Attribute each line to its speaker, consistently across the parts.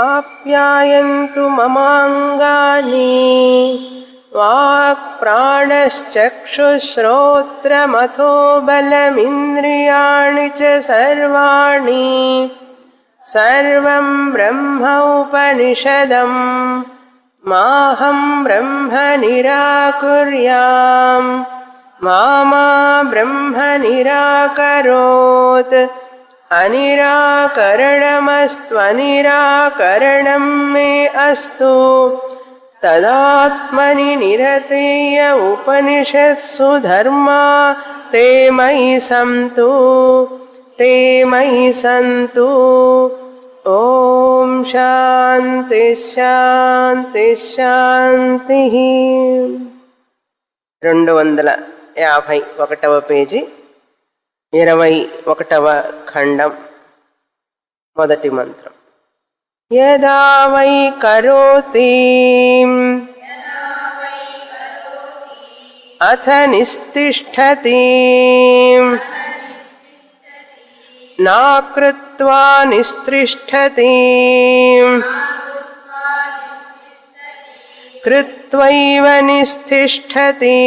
Speaker 1: ఆప్యాయంతు మమాంగాని walk ప్రాణశ్చక్షుశ్రోత్రమథో బలమింద్రియాణి చ సర్వాణి సర్వం బ్రహ్మ ఉపనిషదం మాహం బ్రహ్మ నిరాకుర్యాం మామా బ్రహ్మ నిరాకరోత్ అనిరాకరణమస్త్వనిరాకరణం మే అస్తు తదాత్మని నిరతేయ ఉపనిషత్సు ధర్మా తే మయి సంతు తే మయి సంతు. ఓం శాంతి శాంతి శాంతి. 251వ పేజీ 21వ ఖండం మొదటి మంత్రం. యదా వై కరోతి అథ నిస్తిష్ఠతి నా కృత్వా నిస్తిష్ఠతి కృత్వైవ నిస్తిష్ఠతి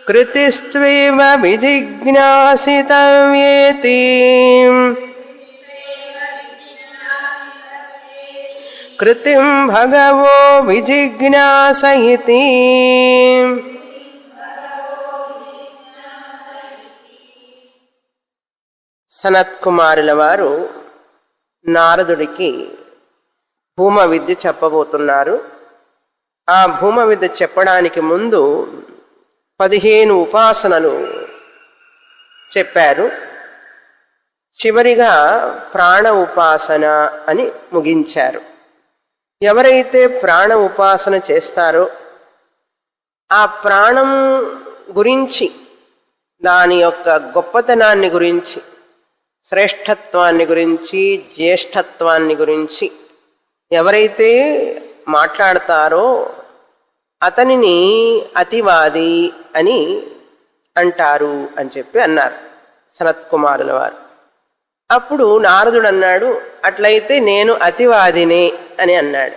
Speaker 1: కృతిస్త్వేవ విజిజ్ఞాసితవ్యేతి కృతిం భగవో విజిజ్ఞాసయితి. సనత్కుమారుల వారు నారదుడికి భూమ విద్య చెప్పబోతున్నారు. ఆ భూమ విద్య చెప్పడానికి ముందు 15 ఉపాసనలు చెప్పారు. చివరిగా ప్రాణ ఉపాసన అని ముగించారు. ఎవరైతే ప్రాణ ఉపాసన చేస్తారో ఆ ప్రాణం గురించి, దాని యొక్క గొప్పతనాన్ని గురించి, శ్రేష్టత్వాన్ని గురించి, జ్యేష్ఠత్వాన్ని గురించి ఎవరైతే మాట్లాడతారో అతనిని అతివాది అని అంటారు అని చెప్పి అన్నారు సనత్కుమారుల వారు. అప్పుడు నారదుడు అన్నాడు, అట్లయితే నేను అతివాదినే అని అన్నాడు.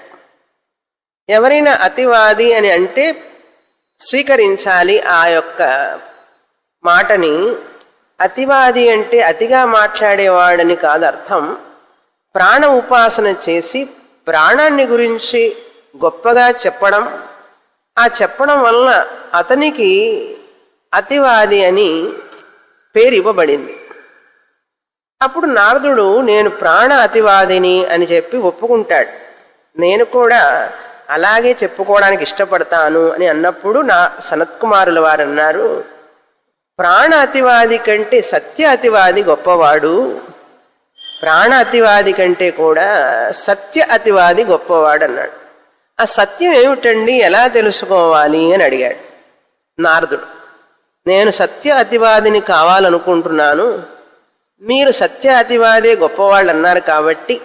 Speaker 1: ఎవరైనా అతివాది అని అంటే స్వీకరించాలి ఆ యొక్క మాటని. అతివాది అంటే అతిగా మాట్లాడేవాడని కాదు అర్థం. ప్రాణ ఉపాసన చేసి ప్రాణాన్ని గురించి గొప్పగా చెప్పడం, ఆ చెప్పడం వలన అతనికి అతివాది అని పేరు ఇవ్వబడింది. అప్పుడు నారదుడు నేను ప్రాణ అతివాదిని అని చెప్పి ఒప్పుకుంటాడు. నేను కూడా అలాగే చెప్పుకోవడానికి ఇష్టపడతాను అని అన్నప్పుడు నా సనత్కుమారుల వారు అన్నారు, ప్రాణ అతివాది కంటే సత్య అతివాది గొప్పవాడు, ప్రాణ అతివాది కంటే కూడా సత్య అతివాది గొప్పవాడు అన్నాడు. ఆ సత్యం ఏమిటండి, ఎలా తెలుసుకోవాలి అని అడిగాడు నారదుడు. నేను సత్య అతివాదిని కావాలనుకుంటున్నాను, మీరు సత్య అతివాదే గొప్పవాళ్ళు అన్నారు కాబట్టి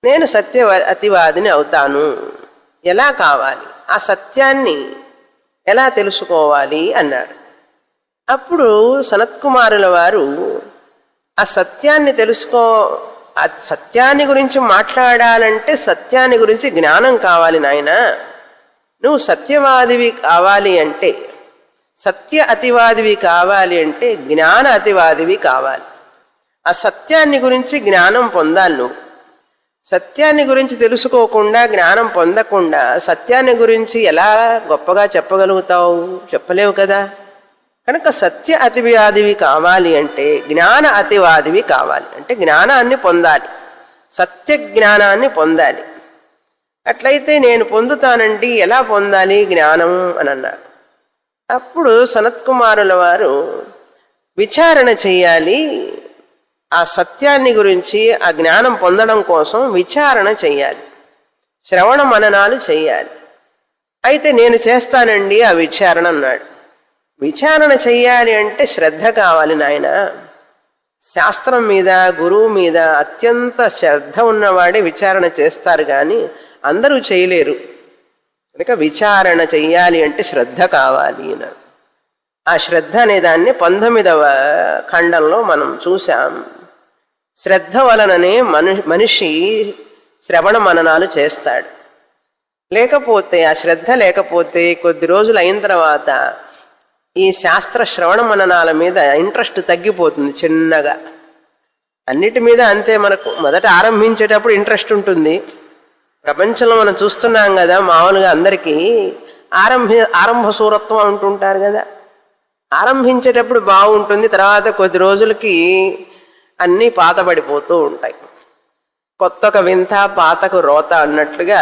Speaker 1: నేను సత్య అతివాదిని అవుతాను. ఎలా కావాలి, ఆ సత్యాన్ని ఎలా తెలుసుకోవాలి అన్నాడు. అప్పుడు సనత్కుమారుల వారు ఆ సత్యాన్ని ఆ సత్యాన్ని గురించి మాట్లాడాలంటే సత్యాన్ని గురించి జ్ఞానం కావాలి నాయనా. నువ్వు సత్యవాదివి కావాలి అంటే, సత్య అతివాదివి కావాలి అంటే జ్ఞాన అతివాదివి కావాలి. ఆ సత్యాన్ని గురించి జ్ఞానం పొందాలి. నువ్వు సత్యాన్ని గురించి తెలుసుకోకుండా, జ్ఞానం పొందకుండా సత్యాన్ని గురించి ఎలా గొప్పగా చెప్పగలుగుతావు? చెప్పలేవు కదా. కనుక సత్య అతివాదివి కావాలి అంటే జ్ఞాన అతివాదివి కావాలి. అంటే జ్ఞానాన్ని పొందాలి, సత్య జ్ఞానాన్ని పొందాలి. అట్లయితే నేను పొందుతానండి, ఎలా పొందాలి జ్ఞానం అని అన్నారు. అప్పుడు సనత్కుమారుల వారు విచారణ చెయ్యాలి. ఆ సత్యాన్ని గురించి, ఆ జ్ఞానం పొందడం కోసం విచారణ చెయ్యాలి, శ్రవణ మననాలు చెయ్యాలి. అయితే నేను చేస్తానండి ఆ విచారణ అన్నాడు. విచారణ చెయ్యాలి అంటే శ్రద్ధ కావాలి నాయన. శాస్త్రం మీద, గురువు మీద అత్యంత శ్రద్ధ ఉన్నవాడే విచారణ చేస్తారు, కానీ అందరూ చేయలేరు. కనుక విచారణ చెయ్యాలి అంటే శ్రద్ధ కావాలి అన్నాడు. ఆ శ్రద్ధ అనే దాన్ని 19వ ఖండంలో మనం చూసాం. శ్రద్ధ వలననే మనిషి శ్రవణ మననాలు చేస్తాడు. లేకపోతే ఆ శ్రద్ధ లేకపోతే కొద్ది రోజులు అయిన తర్వాత ఈ శాస్త్ర శ్రవణ మననాల మీద ఇంట్రెస్ట్ తగ్గిపోతుంది చిన్నగా. అన్నిటి మీద అంతే. మనకు మొదట ఆరంభించేటప్పుడు ఇంట్రెస్ట్ ఉంటుంది. ప్రపంచంలో మనం చూస్తున్నాం కదా, మామూలుగా అందరికీ ఆరంభ సూరత్వం అంటుంటారు కదా. ఆరంభించేటప్పుడు బాగుంటుంది, తర్వాత కొద్ది రోజులకి అన్నీ పాతబడిపోతూ ఉంటాయి. కొత్తకు వింత పాతకు రోత అన్నట్లుగా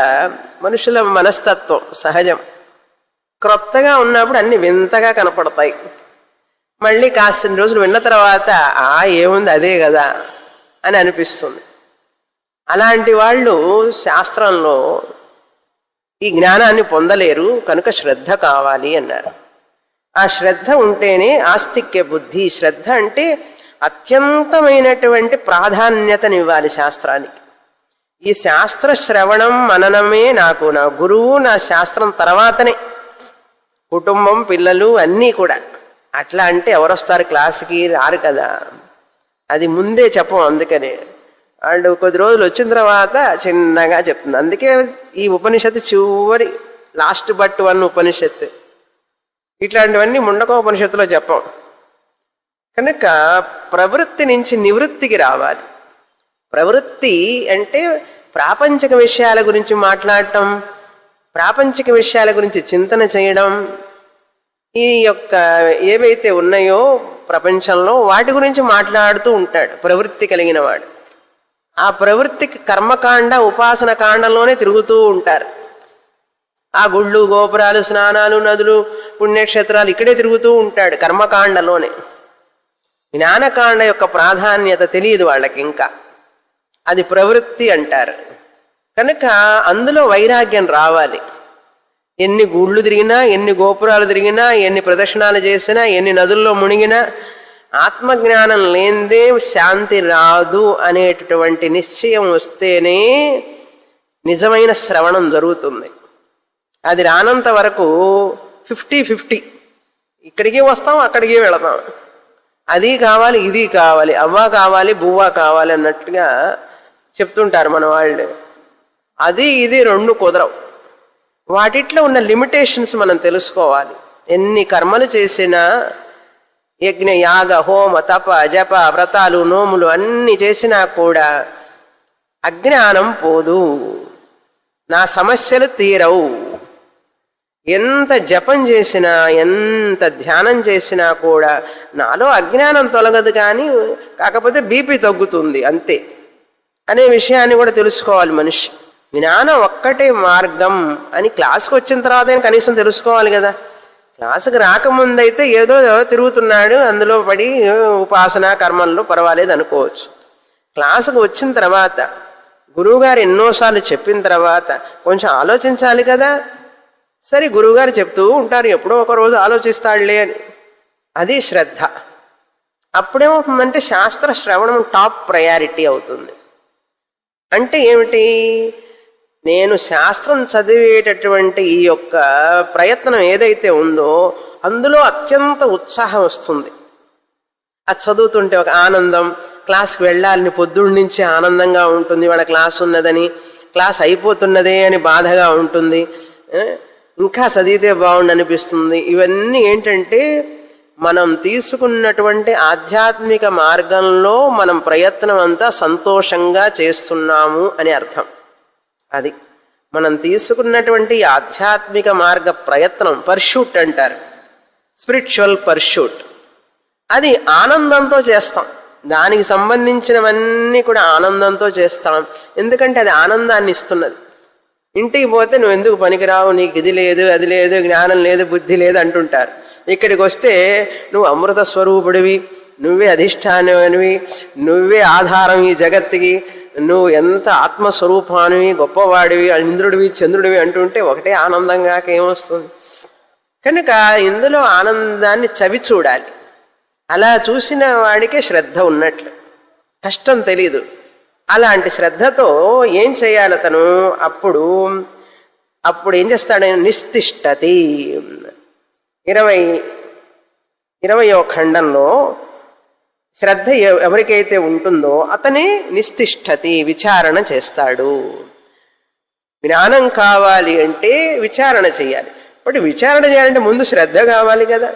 Speaker 1: మనుషుల మనస్తత్వం సహజం. క్రొత్తగా ఉన్నప్పుడు అన్ని వింతగా కనపడతాయి. మళ్ళీ కాసిన రోజులు విన్న తర్వాత ఏముంది అదే కదా అని అనిపిస్తుంది. అలాంటి వాళ్ళు శాస్త్రంలో ఈ జ్ఞానాన్ని పొందలేరు, కనుక శ్రద్ధ కావాలి అన్నారు. ఆ శ్రద్ధ ఉంటేనే ఆస్తిక్య బుద్ధి. శ్రద్ధ అంటే అత్యంతమైనటువంటి ప్రాధాన్యతనివ్వాలి శాస్త్రానికి. ఈ శాస్త్ర శ్రవణం మననమే నా గురువు, నా శాస్త్రం తర్వాతనే కుటుంబం, పిల్లలు అన్నీ కూడా. అట్లా అంటే ఎవరొస్తారు క్లాసుకి? రారు కదా. అది ముందే చెప్పం. అందుకనే వాళ్ళు కొద్ది రోజులు వచ్చిన తర్వాత చిన్నగా చెప్తుంది. అందుకే ఈ ఉపనిషత్తు చివరి లాస్ట్ బట్ 1 ఉపనిషత్తు. ఇట్లాంటివన్నీ ముండకోపనిషత్తులో చెప్పం. కనుక ప్రవృత్తి నుంచి నివృత్తికి రావాలి. ప్రవృత్తి అంటే ప్రాపంచిక విషయాల గురించి మాట్లాడటం, ప్రాపంచిక విషయాల గురించి చింతన చేయడం, ఈ యొక్క ఏవైతే ఉన్నాయో ప్రపంచంలో వాటి గురించి మాట్లాడుతూ ఉంటాడు ప్రవృత్తి కలిగిన వాడు. ఆ ప్రవృత్తికి కర్మకాండ, ఉపాసన కాండంలోనే తిరుగుతూ ఉంటారు. ఆ గుళ్ళు, గోపురాలు, స్నానాలు, నదులు, పుణ్యక్షేత్రాలు ఇక్కడే తిరుగుతూ ఉంటాడు కర్మకాండలోనే. జ్ఞానకాండ యొక్క ప్రాధాన్యత తెలియదు వాళ్ళకి ఇంకా. అది ప్రవృత్తి అంటారు. కనుక అందులో వైరాగ్యం రావాలి. ఎన్ని గుళ్ళు తిరిగినా, ఎన్ని గోపురాలు తిరిగినా, ఎన్ని ప్రదక్షిణాలు చేసినా, ఎన్ని నదుల్లో మునిగినా ఆత్మజ్ఞానం లేనిదే శాంతి రాదు అనేటటువంటి నిశ్చయం వస్తేనే నిజమైన శ్రవణం జరుగుతుంది. అది రానంత వరకు 50-50, ఇక్కడికి వస్తాం అక్కడికి వెళతాం. అది కావాలి, ఇది కావాలి, అవ్వ కావాలి, బువ్వ కావాలి అన్నట్టుగా చెప్తుంటారు మన వాళ్ళు. అది ఇది రెండు కుదరవు. వాటిట్లో ఉన్న లిమిటేషన్స్ మనం తెలుసుకోవాలి. ఎన్ని కర్మలు చేసినా, యజ్ఞ, యాగ, హోమ, తప, జప, వ్రతాలు, నోములు అన్ని చేసినా కూడా అజ్ఞానం పోదు, నా సమస్యలు తీరవు. ఎంత జపం చేసినా, ఎంత ధ్యానం చేసినా కూడా నాలో అజ్ఞానం తొలగదు, కానీ కాకపోతే బీపీ తగ్గుతుంది అంతే అనే విషయాన్ని కూడా తెలుసుకోవాలి మనిషి. జ్ఞానం ఒక్కటే మార్గం అని క్లాసుకు వచ్చిన తర్వాత కనీసం తెలుసుకోవాలి కదా. క్లాసుకు రాకముందైతే ఏదో తిరుగుతున్నాడు, అందులో పడి ఉపాసన కర్మల్లో పర్వాలేదు అనుకోవచ్చు. క్లాసుకు వచ్చిన తర్వాత గురువుగారు ఎన్నోసార్లు చెప్పిన తర్వాత కొంచెం ఆలోచించాలి కదా. సరే, గురువుగారు చెప్తూ ఉంటారు, ఎప్పుడో ఒక రోజు ఆలోచిస్తాడులే అని. అది శ్రద్ధ. అప్పుడేమవుతుందంటే శాస్త్ర శ్రవణం టాప్ ప్రయారిటీ అవుతుంది. అంటే ఏమిటి? నేను శాస్త్రం చదివేటటువంటి ఈ యొక్క ప్రయత్నం ఏదైతే ఉందో అందులో అత్యంత ఉత్సాహం వస్తుంది. అది చదువుతుంటే ఒక ఆనందం, క్లాస్కి వెళ్ళాలని పొద్దున్న నుంచి ఆనందంగా ఉంటుంది. వాళ్ళ క్లాస్ ఉన్నదని, క్లాస్ అయిపోతున్నదే అని బాధగా ఉంటుంది, ఇంకా చదివితే బాగుండు అనిపిస్తుంది. ఇవన్నీ ఏంటంటే మనం తీసుకున్నటువంటి ఆధ్యాత్మిక మార్గంలో మనం ప్రయత్నం అంతా సంతోషంగా చేస్తున్నాము అని అర్థం. అది మనం తీసుకున్నటువంటి ఆధ్యాత్మిక మార్గ ప్రయత్నం, పర్షూట్ అంటారు, స్పిరిచువల్ పర్షూట్. అది ఆనందంతో చేస్తాం. దానికి సంబంధించినవన్నీ కూడా ఆనందంతో చేస్తాం. ఎందుకంటే అది ఆనందాన్ని ఇస్తున్నది. ఇంటికి పోతే నువ్వు ఎందుకు పనికిరావు, నీకు ఇది లేదు, అది లేదు, జ్ఞానం లేదు, బుద్ధి లేదు అంటుంటారు. ఇక్కడికి వస్తే నువ్వు అమృత స్వరూపుడివి, నువ్వే అధిష్టాననివి, నువ్వే ఆధారం ఈ జగత్తుకి, నువ్వు ఎంత ఆత్మస్వరూపానివి, గొప్పవాడివి, ఇంద్రుడివి, చంద్రుడివి అంటుంటే ఒకటే ఆనందంగా ఏమొస్తుంది. కనుక ఇందులో ఆనందాన్ని చవి చూడాలి. అలా చూసిన వాడికే శ్రద్ధ ఉన్నట్లు, కష్టం తెలీదు. అలాంటి శ్రద్ధతో ఏం చేయాలి అతను? అప్పుడు ఏం చేస్తాడు? నిస్తిష్టతి. 20వ ఖండంలో శ్రద్ధ ఎవరికైతే ఉంటుందో అతనే నిస్తిష్ఠతి, విచారణ చేస్తాడు. జ్ఞానం కావాలి అంటే విచారణ చేయాలి. బట్ విచారణ చేయాలంటే ముందు శ్రద్ధ కావాలి కదా.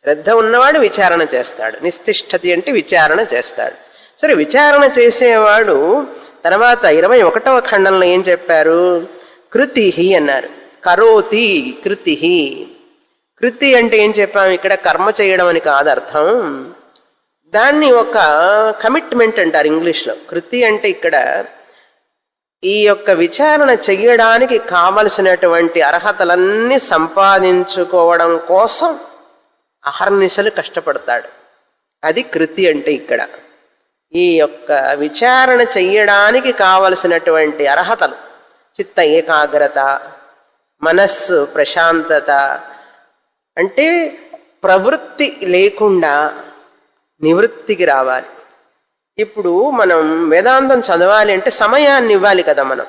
Speaker 1: శ్రద్ధ ఉన్నవాడు విచారణ చేస్తాడు. నిస్తిష్ఠతి అంటే విచారణ చేస్తాడు. సరే, విచారణ చేసేవాడు తర్వాత 21వ ఖండంలో ఏం చెప్పారు? కృతి అన్నారు. కరోతి కృతి. కృతి అంటే ఏం చెప్పాము? ఇక్కడ కర్మ చేయడం అని కాదు అర్థం. దాన్ని ఒక కమిట్మెంట్ అంటారు ఇంగ్లీష్లో. కృతి అంటే ఇక్కడ ఈ యొక్క విచారణ చెయ్యడానికి కావలసినటువంటి అర్హతలన్నీ సంపాదించుకోవడం కోసం అహర్నిశలు కష్టపడతాడు. అది కృతి అంటే ఇక్కడ. ఈ యొక్క విచారణ చెయ్యడానికి కావలసినటువంటి అర్హతలు, చిత్త ఏకాగ్రత, మనస్సు ప్రశాంతత, అంటే ప్రవృత్తి లేకుండా నివృత్తికి రావాలి. ఇప్పుడు మనం వేదాంతం చదవాలి అంటే సమయాన్ని ఇవ్వాలి కదా. మనం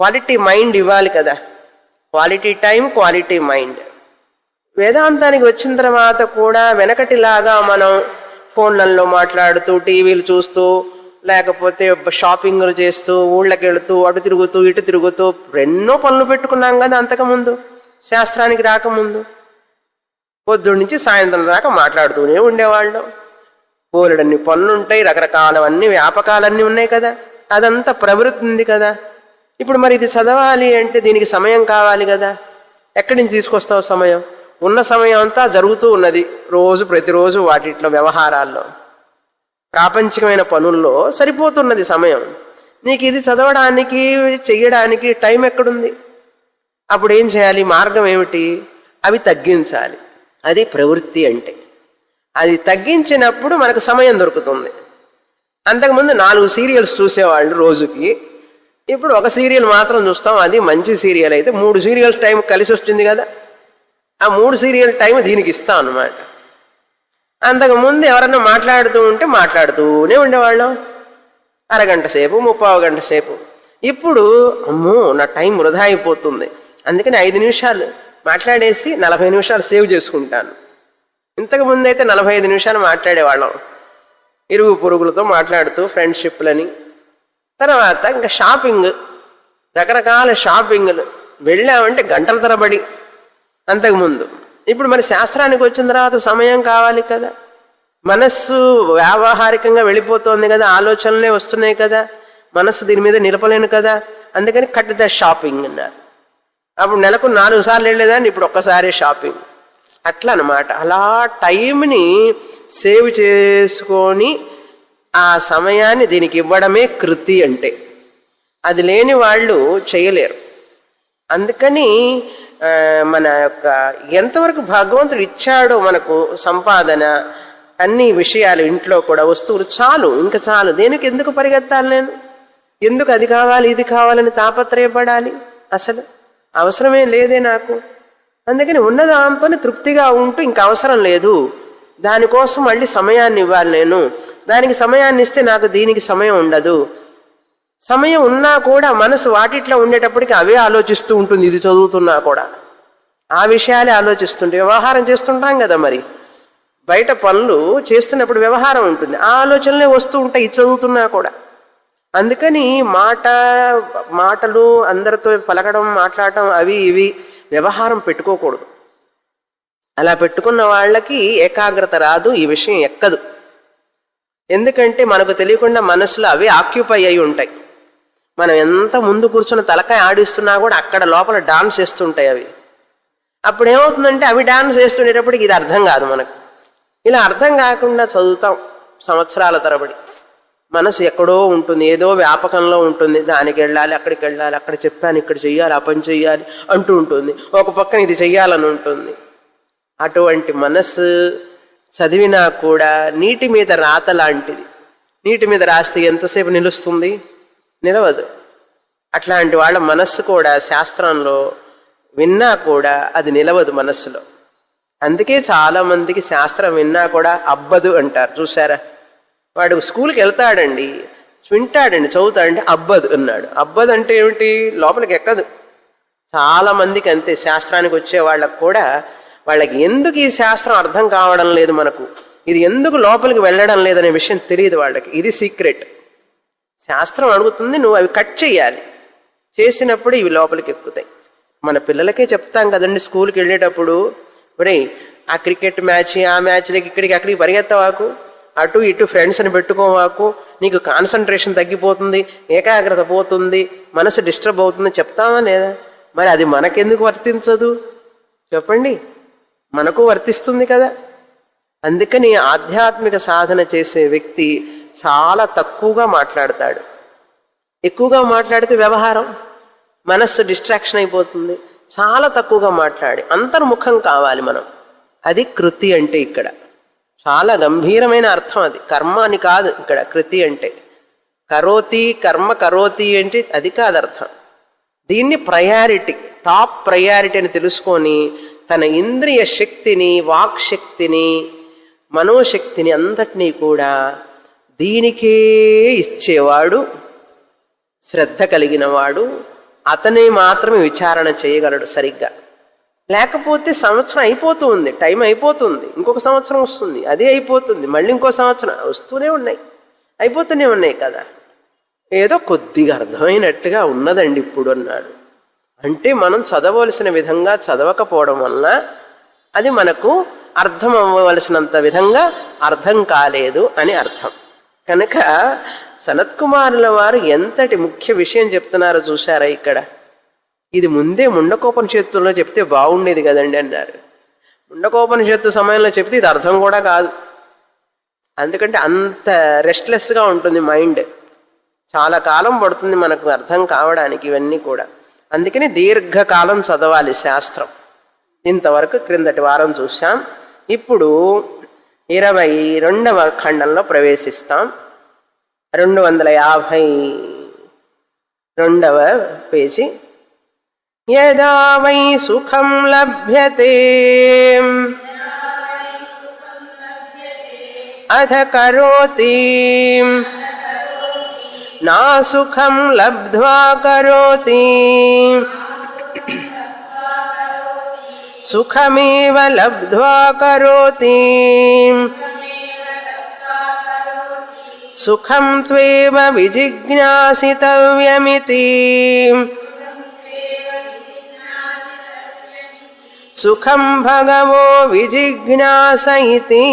Speaker 1: క్వాలిటీ మైండ్ ఇవ్వాలి కదా. Quality time, quality mind. వేదాంతానికి వచ్చిన తర్వాత కూడా వెనకటిలాగా మనం ఫోన్లలో మాట్లాడుతూ, టీవీలు చూస్తూ, లేకపోతే షాపింగ్లు చేస్తూ, ఊళ్ళకి వెళుతూ, అటు తిరుగుతూ ఇటు తిరుగుతూ ఎన్నో పనులు పెట్టుకున్నాం కదా అంతకుముందు, శాస్త్రానికి రాకముందు. పొద్దున్న నుంచి సాయంత్రం దాకా మాట్లాడుతూనే ఉండేవాళ్ళం. పోలెడన్ని పనులుంటాయి, రకరకాలవన్నీ వ్యాపకాలన్నీ ఉన్నాయి కదా. అదంతా ప్రవృత్తి ఉంది కదా. ఇప్పుడు మరి ఇది చదవాలి అంటే దీనికి సమయం కావాలి కదా. ఎక్కడి నుంచి తీసుకొస్తావు సమయం? ఉన్న సమయం అంతా జరుగుతూ ఉన్నది రోజు, ప్రతిరోజు వాటిట్లో వ్యవహారాల్లో, ప్రాపంచికమైన పనుల్లో సరిపోతున్నది సమయం. నీకు ఇది చదవడానికి చెయ్యడానికి టైం ఎక్కడుంది? అప్పుడు ఏం చేయాలి? మార్గం ఏమిటి? అవి తగ్గించాలి. అది ప్రవృత్తి అంటే. అది తగ్గించినప్పుడు మనకు సమయం దొరుకుతుంది. అంతకుముందు 4 సీరియల్స్ చూసేవాళ్ళు రోజుకి, ఇప్పుడు ఒక సీరియల్ మాత్రం చూస్తాం. అది మంచి సీరియల్ అయితే 3 సీరియల్స్ టైం కలిసి వస్తుంది కదా. ఆ 3 సీరియల్ టైం దీనికి ఇస్తాం అన్నమాట. అంతకుముందు ఎవరన్నా మాట్లాడుతూ ఉంటే మాట్లాడుతూనే ఉండేవాళ్ళం, అరగంట సేపు, 30 గంట సేపు. ఇప్పుడు అమ్మో నా టైం వృధా అయిపోతుంది, అందుకని 5 నిమిషాలు మాట్లాడేసి 40 నిమిషాలు సేవ్ చేసుకుంటాను. ఇంతకుముందు అయితే 45 నిమిషాలు మాట్లాడేవాళ్ళం, ఇరుగు పొరుగులతో మాట్లాడుతూ, ఫ్రెండ్షిప్లని. తర్వాత ఇంకా షాపింగ్, రకరకాల షాపింగ్లు వెళ్ళామంటే గంటల తరబడి అంతకుముందు. ఇప్పుడు మరి శాస్త్రానికి వచ్చిన తర్వాత సమయం కావాలి కదా. మనస్సు వ్యావహారికంగా వెళ్ళిపోతుంది కదా, ఆలోచనలే వస్తున్నాయి కదా, మనస్సు దీని మీద నిలపలేను కదా. అందుకని కట్ ద షాపింగ్ అన్నారు. అప్పుడు నెలకు 4 సార్లు వెళ్ళేదాన్ని, ఇప్పుడు ఒక్కసారి షాపింగ్. అట్లా అన్నమాట. అలా టైంని సేవ్ చేసుకొని ఆ సమయాన్ని దీనికి ఇవ్వడమే కృతి అంటే. అది లేని వాళ్ళు చేయలేరు. అందుకని మన యొక్క ఎంతవరకు భగవంతుడు ఇచ్చాడో మనకు సంపాదన, అన్ని విషయాలు, ఇంట్లో కూడా వస్తువులు చాలు, ఇంకా చాలు. దేనికి ఎందుకు పరిగెత్తాలి నేను? ఎందుకు అది కావాలి ఇది కావాలని తాపత్రయపడాలి? అసలు అవసరమే లేదే నాకు. అందుకని ఉన్నదాంతోనే తృప్తిగా ఉంటూ ఇంకా అవసరం లేదు, దానికోసం మళ్ళీ సమయాన్ని ఇవ్వాలి నేను. దానికి సమయాన్ని ఇస్తే నాకు దీనికి సమయం ఉండదు. సమయం ఉన్నా కూడా మనసు వాటిట్లో ఉండేటప్పటికి అవే ఆలోచిస్తూ ఉంటుంది. ఇది చదువుతున్నా కూడా ఆ విషయాలే ఆలోచిస్తుంటే, వ్యవహారం చేస్తుంటాం కదా, మరి బయట పనులు చేస్తున్నప్పుడు వ్యవహారం ఉంటుంది, ఆ ఆలోచనలే వస్తూ ఉంటాయి ఇది చదువుతున్నా కూడా. అందుకని మాటలు అందరితో పలకడం, మాట్లాడటం, అవి ఇవి వ్యవహారం పెట్టుకోకూడదు. అలా పెట్టుకున్న వాళ్ళకి ఏకాగ్రత రాదు, ఈ విషయం ఎక్కదు. ఎందుకంటే మనకు తెలియకుండా మనసులో అవి ఆక్యుపై అయి ఉంటాయి. మనం ఎంత ముందు కూర్చున్న తలకాయ ఆడిస్తున్నా కూడా అక్కడ లోపల డాన్స్ చేస్తుంటాయి అవి. అప్పుడు ఏమవుతుందంటే అవి డాన్స్ చేస్తుండేటప్పటికి ఇది అర్థం కాదు మనకు. ఇలా అర్థం కాకుండా చదువుతాం సంవత్సరాల తరబడి. మనసు ఎక్కడో ఉంటుంది, ఏదో వ్యాపకంలో ఉంటుంది. దానికి వెళ్ళాలి, అక్కడికి వెళ్ళాలి, అక్కడ చెప్పాను, ఇక్కడ చెయ్యాలి, ఆ పని చెయ్యాలి అంటూ ఉంటుంది. ఒక పక్కన ఇది చెయ్యాలని ఉంటుంది. అటువంటి మనస్సు చదివినా కూడా నీటి మీద రాత లాంటిది. నీటి మీద రాస్తే ఎంతసేపు నిలుస్తుంది? నిలవదు. అట్లాంటి వాళ్ళ మనస్సు కూడా శాస్త్రంలో విన్నా కూడా అది నిలవదు మనస్సులో. అందుకే చాలా మందికి శాస్త్రం విన్నా కూడా అబ్బదు అంటారు. చూసారా? వాడు స్కూల్కి వెళ్తాడండి, వింటాడండి, చదువుతాడంటే అబ్బదు అన్నాడు. అబ్బదు అంటే ఏమిటి? లోపలికి ఎక్కదు. చాలా మందికి అంతే. శాస్త్రానికి వచ్చే వాళ్ళకు కూడా వాళ్ళకి ఎందుకు ఈ శాస్త్రం అర్థం కావడం లేదు మనకు, ఇది ఎందుకు లోపలికి వెళ్ళడం లేదనే విషయం తెలియదు వాళ్ళకి. ఇది సీక్రెట్. శాస్త్రం అడుగుతుంది, నువ్వు అవి కట్ చేయాలి. చేసినప్పుడు ఇవి లోపలికి ఎక్కుతాయి. మన పిల్లలకే చెప్తాం కదండి స్కూల్కి వెళ్ళేటప్పుడు, ఒరే ఆ క్రికెట్ మ్యాచ్, ఆ మ్యాచ్లకి ఇక్కడికి అక్కడికి పరిగెత్తవాకు, అటు ఇటు ఫ్రెండ్స్ని పెట్టుకోవాకు, నీకు కాన్సన్ట్రేషన్ తగ్గిపోతుంది, ఏకాగ్రత పోతుంది, మనసు డిస్టర్బ్ అవుతుంది చెప్తామా లేదా? మరి అది మనకెందుకు వర్తించదు చెప్పండి? మనకు వర్తిస్తుంది కదా. అందుకని ఆధ్యాత్మిక సాధన చేసే వ్యక్తి చాలా తక్కువగా మాట్లాడతాడు. ఎక్కువగా మాట్లాడితే వ్యవహారం, మనస్సు డిస్ట్రాక్షన్ అయిపోతుంది. చాలా తక్కువగా మాట్లాడి అంతర్ముఖం కావాలి మనం. అది కృతి అంటే ఇక్కడ చాలా గంభీరమైన అర్థం. అది కర్మ అని కాదు ఇక్కడ. కృతి అంటే కరోతి, కర్మ కరోతి అంటే అది కాదు అర్థం. దీన్ని ప్రయారిటీ, టాప్ ప్రయారిటీ అని తెలుసుకొని తన ఇంద్రియ శక్తిని, వాక్ శక్తిని, మనోశక్తిని అంతటినీ కూడా దీనికే ఇచ్చేవాడు, శ్రద్ధ కలిగిన వాడు, అతనే మాత్రమే విచారణ చేయగలడు సరిగ్గా. లేకపోతే సంవత్సరం అయిపోతూ ఉంది, టైం అయిపోతుంది, ఇంకొక సంవత్సరం వస్తుంది, అదే అయిపోతుంది, మళ్ళీ ఇంకో సంవత్సరం వస్తూనే ఉన్నాయి, అయిపోతూనే ఉన్నాయి కదా. ఏదో కొద్దిగా అర్థమైనట్టుగా ఉన్నదండి ఇప్పుడు అన్నాడు. అంటే మనం చదవలసిన విధంగా చదవకపోవడం వలన అది మనకు అర్థం అవ్వవలసినంత విధంగా అర్థం కాలేదు అని అర్థం. కనుక సనత్కుమారుల వారు ఎంతటి ముఖ్య విషయం చెప్తున్నారో చూశారా ఇక్కడ. ఇది ముందే ముండకోపనిషత్తుల్లో చెప్తే బాగుండేది కదండి అన్నారు. ముండకోపనిషత్తు సమయంలో చెప్తే ఇది అర్థం కూడా కాదు. ఎందుకంటే అంత రెస్ట్లెస్గా ఉంటుంది మైండ్, చాలా కాలం పడుతుంది మనకు అర్థం కావడానికి ఇవన్నీ కూడా. అందుకని దీర్ఘకాలం చదవాలి శాస్త్రం. ఇంతవరకు క్రిందటి వారం చూసాం. ఇప్పుడు 22వ ఖండంలో ప్రవేశిస్తాం. 252వ పేజీ. యదా వై సుఖం లభ్యతే అథ కరోతి నా సుఖం లబ్ధ్వా కరోతి సుఖమేవ లబ్ధ్వా కరోతి సుఖం త్వేవ విజిజ్ఞాసితవ్యమితి సుఖం భగవో విజిజ్ఞాస ఇతి.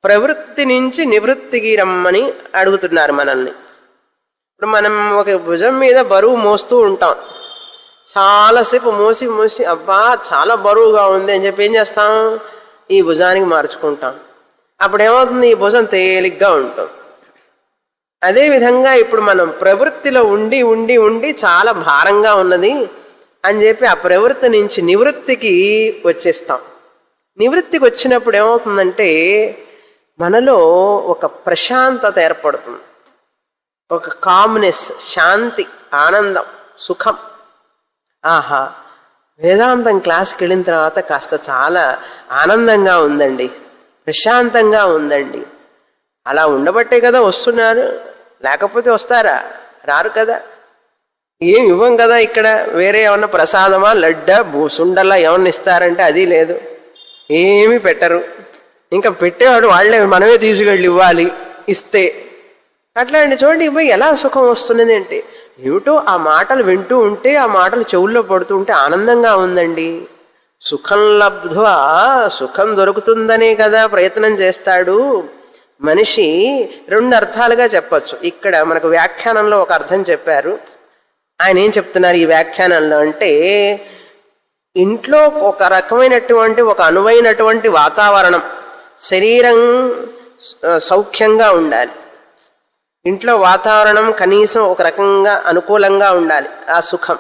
Speaker 1: ప్రవృత్తి నుంచి నివృత్తికి రమ్మని అడుగుతున్నారు మనల్ని. ఇప్పుడు మనం ఒక భుజం మీద బరువు మోస్తూ ఉంటాం. చాలాసేపు మోసి మోసి అబ్బా చాలా బరువుగా ఉంది అని చెప్పి ఏం చేస్తాం, ఈ భుజానికి మార్చుకుంటాం. అప్పుడు ఏమవుతుంది, ఈ భుజం తేలిగ్గా ఉంటాం. అదేవిధంగా ఇప్పుడు మనం ప్రవృత్తిలో ఉండి ఉండి ఉండి చాలా భారంగా ఉన్నది అని చెప్పి ఆ ప్రవృత్తి నుంచి నివృత్తికి వచ్చేస్తాం. నివృత్తికి వచ్చినప్పుడు ఏమవుతుందంటే మనలో ఒక ప్రశాంతత ఏర్పడుతుంది, ఒక కామ్నెస్, శాంతి, ఆనందం, సుఖం. ఆహా, వేదాంతం క్లాస్కి వెళ్ళిన తర్వాత కాస్త చాలా ఆనందంగా ఉందండి, ప్రశాంతంగా ఉందండి. అలా ఉండబట్టే కదా వస్తున్నారు, లేకపోతే వస్తారా? రారు కదా. ఏం ఇవ్వం కదా ఇక్కడ. వేరే ఏమన్నా ప్రసాదమా, లడ్డా, సుండలా ఏమన్నా ఇస్తారంటే అది లేదు, ఏమీ పెట్టరు. ఇంకా పెట్టేవాడు వాళ్ళే, మనమే తీసుకెళ్ళి ఇవ్వాలి ఇస్తే. అట్లా అండి చూడండి, ఇవ్వ ఎలా సుఖం వస్తున్నది అంటే ఏమిటో ఆ మాటలు వింటూ ఉంటే, ఆ మాటలు చెవుల్లో పడుతూ ఉంటే ఆనందంగా ఉందండి. సుఖం లబ్ధ్వా, సుఖం దొరుకుతుందనే కదా ప్రయత్నం చేస్తాడు మనిషి. 2 అర్థాలుగా చెప్పచ్చు. ఇక్కడ మనకు వ్యాఖ్యానంలో ఒక అర్థం చెప్పారు. ఆయన ఏం చెప్తున్నారు ఈ వ్యాఖ్యానంలో అంటే, ఇంట్లో ఒక రకమైనటువంటి ఒక అనువైనటువంటి వాతావరణం, శరీరం సౌఖ్యంగా ఉండాలి. ఇంట్లో వాతావరణం కనీసం ఒక రకంగా అనుకూలంగా ఉండాలి, ఆ సుఖం.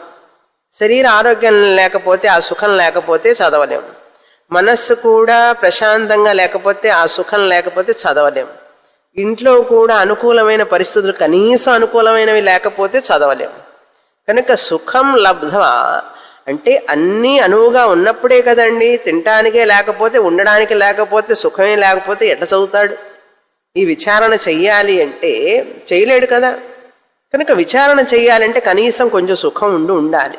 Speaker 1: శరీర ఆరోగ్యం లేకపోతే, ఆ సుఖం లేకపోతే చదవలేము. మనస్సు కూడా ప్రశాంతంగా లేకపోతే, ఆ సుఖం లేకపోతే చదవలేము. ఇంట్లో కూడా అనుకూలమైన పరిస్థితులు, కనీసం అనుకూలమైనవి లేకపోతే చదవలేము. కనుక సుఖం లబ్ధ్వా అంటే అన్నీ అనువుగా ఉన్నప్పుడే కదండి. తినటానికే లేకపోతే, ఉండడానికి లేకపోతే, సుఖమే లేకపోతే ఎట్లా చదువుతాడు? ఈ విచారణ చెయ్యాలి అంటే చేయలేడు కదా. కనుక విచారణ చెయ్యాలంటే కనీసం కొంచెం సుఖం ఉండాలి.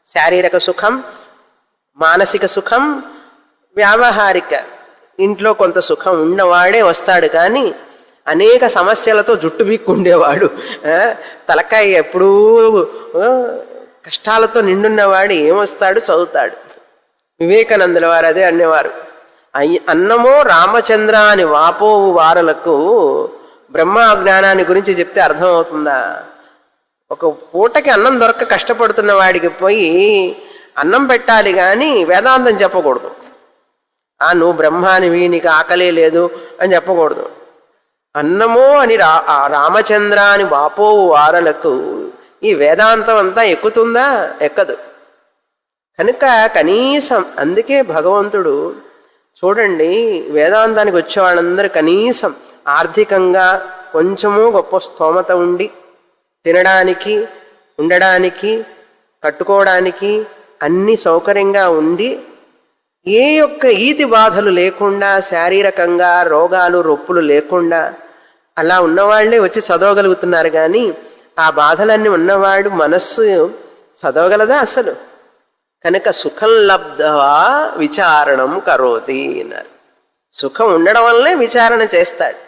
Speaker 1: శారీరక సుఖం, మానసిక సుఖం, వ్యావహారిక ఇంట్లో కొంత సుఖం ఉన్నవాడే వస్తాడు. కానీ అనేక సమస్యలతో జుట్టు బిక్కుండేవాడు, తలకాయ ఎప్పుడూ కష్టాలతో నిండున్నవాడు ఏమొస్తాడు? చదువుతాడు. వివేకానందుల వారు అదే అనేవారు, అన్నమో రామచంద్ర అని వాపోవు వారలకు బ్రహ్మ జ్ఞానాన్ని గురించి చెప్తే అర్థమవుతుందా? ఒక పూటకి అన్నం దొరక్క కష్టపడుతున్న వాడికి పోయి అన్నం పెట్టాలి కానీ వేదాంతం చెప్పకూడదు. నువ్వు బ్రహ్మానివి, నీకు ఆకలే లేదు అని చెప్పకూడదు. అన్నమో అని రామచంద్ర అని వాపోవు వారలకు ఈ వేదాంతం అంతా ఎక్కుతుందా? ఎక్కదు. కనుక కనీసం అందుకే భగవంతుడు చూడండి, వేదాంతానికి వచ్చే వాళ్ళందరూ కనీసం ఆర్థికంగా కొంచెము గొప్ప స్తోమత ఉండి తినడానికి, ఉండడానికి, కట్టుకోవడానికి అన్ని సౌకర్యంగా ఉండి ఏ యొక్క ఈతి బాధలు లేకుండా, శారీరకంగా రోగాలు రొప్పులు లేకుండా అలా ఉన్నవాళ్లే వచ్చి చదవగలుగుతున్నారు. కానీ ఆ బాధలన్నీ ఉన్నవాడు మనస్సు చదవగలదా అసలు? కనుక సుఖం లబ్ధ్వా విచారణం కరోతి అన్నారు. సుఖం ఉండడం వల్లనే విచారణ చేస్తాడు.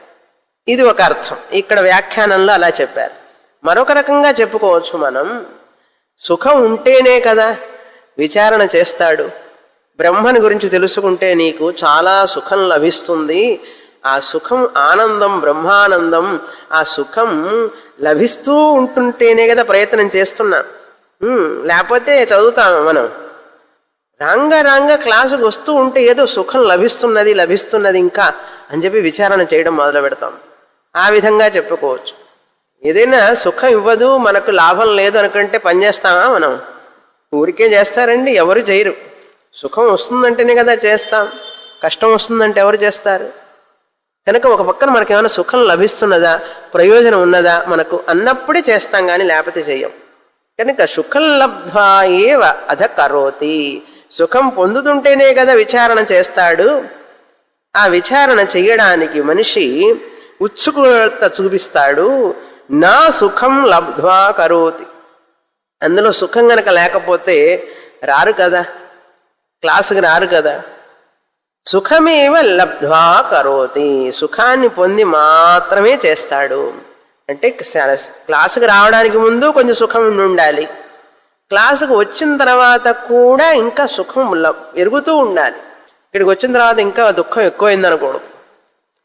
Speaker 1: ఇది ఒక అర్థం. ఇక్కడ వ్యాఖ్యానంలో అలా చెప్పారు. మరొక రకంగా చెప్పుకోవచ్చు మనం, సుఖం ఉంటేనే కదా విచారణ చేస్తాడు. బ్రహ్మని గురించి తెలుసుకుంటే నీకు చాలా సుఖం లభిస్తుంది. ఆ సుఖం ఆనందం, బ్రహ్మానందం. ఆ సుఖం లభిస్తూ ఉంటుంటేనే కదా ప్రయత్నం చేస్తున్నాం. లేకపోతే చదువుతాము మనం. రాంగా క్లాసుకు వస్తూ ఉంటే ఏదో సుఖం లభిస్తున్నది ఇంకా అని చెప్పి విచారణ చేయడం మొదలు పెడతాం. ఆ విధంగా చెప్పుకోవచ్చు. ఏదైనా సుఖం ఇవ్వదు, మనకు లాభం లేదు అనుకుంటే పని చేస్తామా మనం? ఊరికే చేస్తారండి? ఎవరు చేయరు. సుఖం వస్తుందంటేనే కదా చేస్తాం. కష్టం వస్తుందంటే ఎవరు చేస్తారు? కనుక ఒక పక్కన మనకి ఏమైనా సుఖం లభిస్తున్నదా, ప్రయోజనం ఉన్నదా మనకు అన్నప్పుడే చేస్తాం, కానీ లేకపోతే చెయ్యం. కనుక సుఖం లబ్ధ్వా ఏవ అధ కరోతి. సుఖం పొందుతుంటేనే కదా విచారణ చేస్తాడు. ఆ విచారణ చెయ్యడానికి మనిషి ఉత్సుకత చూపిస్తాడు. నా సుఖం లబ్ధ్వా కరోతి. అందులో సుఖం గనక లేకపోతే రారు కదా, క్లాసుకి రారు కదా. సుఖమేవ లబ్ధ్వా కరోతి. సుఖాన్ని పొంది మాత్రమే చేస్తాడు. అంటే క్లాసుకు రావడానికి ముందు కొంచెం సుఖం ఉండాలి, క్లాసుకు వచ్చిన తర్వాత కూడా ఇంకా సుఖం ఎరుగుతూ ఉండాలి. ఇక్కడికి వచ్చిన తర్వాత ఇంకా దుఃఖం ఎక్కువైందనకూడదు.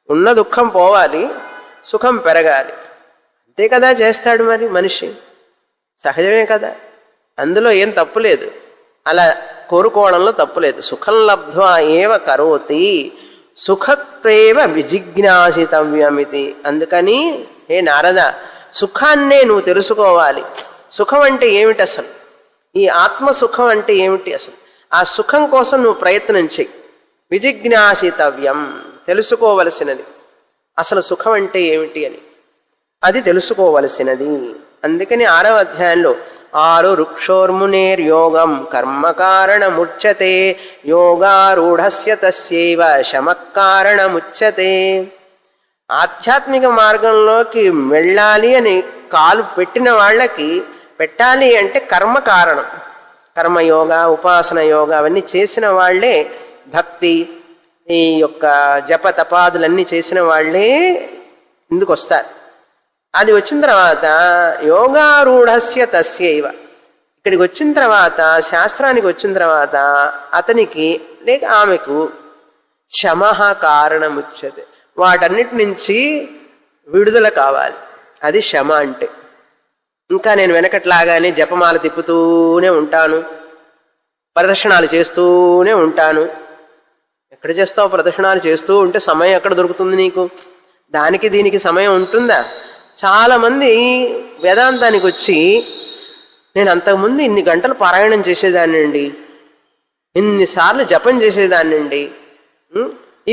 Speaker 1: ఉన్న దుఃఖం పోవాలి, సుఖం పెరగాలి. అంతే కదా చేస్తాడు మరి మనిషి. సహజమే కదా, అందులో ఏం తప్పులేదు. అలా కోరుకోవడంలో తప్పులేదు. సుఖం లబ్ధ్వా ఏవ కరోతి సుఖత్వేవ విజిజ్ఞాసితవ్యమితి. అందుకని హే నారద, సుఖాన్నే నువ్వు తెలుసుకోవాలి. సుఖం అంటే ఏమిటి అసలు? ఈ ఆత్మసుఖం అంటే ఏమిటి అసలు? ఆ సుఖం కోసం నువ్వు ప్రయత్నం చెయ్యి. విజిజ్ఞాసితవ్యం, తెలుసుకోవలసినది. అసలు సుఖం అంటే ఏమిటి అని అది తెలుసుకోవలసినది. అందుకని 6వ అధ్యాయంలో 6 వృక్షోర్మునేర్యోగం కర్మకారణముచ్యతే యోగారూఢస్య తస్యైవ శమకారణముచ్యతే. ఆధ్యాత్మిక మార్గంలోకి వెళ్ళాలి అని కాలు పెట్టిన వాళ్ళకి, పెట్టాలి అంటే కర్మ కారణం. కర్మయోగ, ఉపాసన యోగ అవన్నీ చేసిన వాళ్లే, భక్తి ఈ యొక్క జప తపాదులన్నీ చేసిన వాళ్లే ఇందుకు వస్తారు. అది వచ్చిన తర్వాత యోగారూఢస్య తస్యైవ, ఇక్కడికి వచ్చిన తర్వాత, శాస్త్రానికి వచ్చిన తర్వాత అతనికి లేక ఆమెకు శమః కారణముచ్యతే. వాటన్నిటి నుంచి విడుదల కావాలి. అది శమ అంటే. ఇంకా నేను వెనకట్లాగానే జపమాల తిప్పుతూనే ఉంటాను, ప్రదక్షిణాలు చేస్తూనే ఉంటాను. ఎక్కడ చేస్తావు? ప్రదక్షిణాలు చేస్తూ ఉంటే సమయం ఎక్కడ దొరుకుతుంది నీకు? దానికి దీనికి సమయం ఉంటుందా? చాలామంది వేదాంతానికి వచ్చి, నేను అంతకుముందు ఇన్ని గంటలు పారాయణం చేసేదాన్నండి, ఇన్నిసార్లు జపం చేసేదాన్నండి,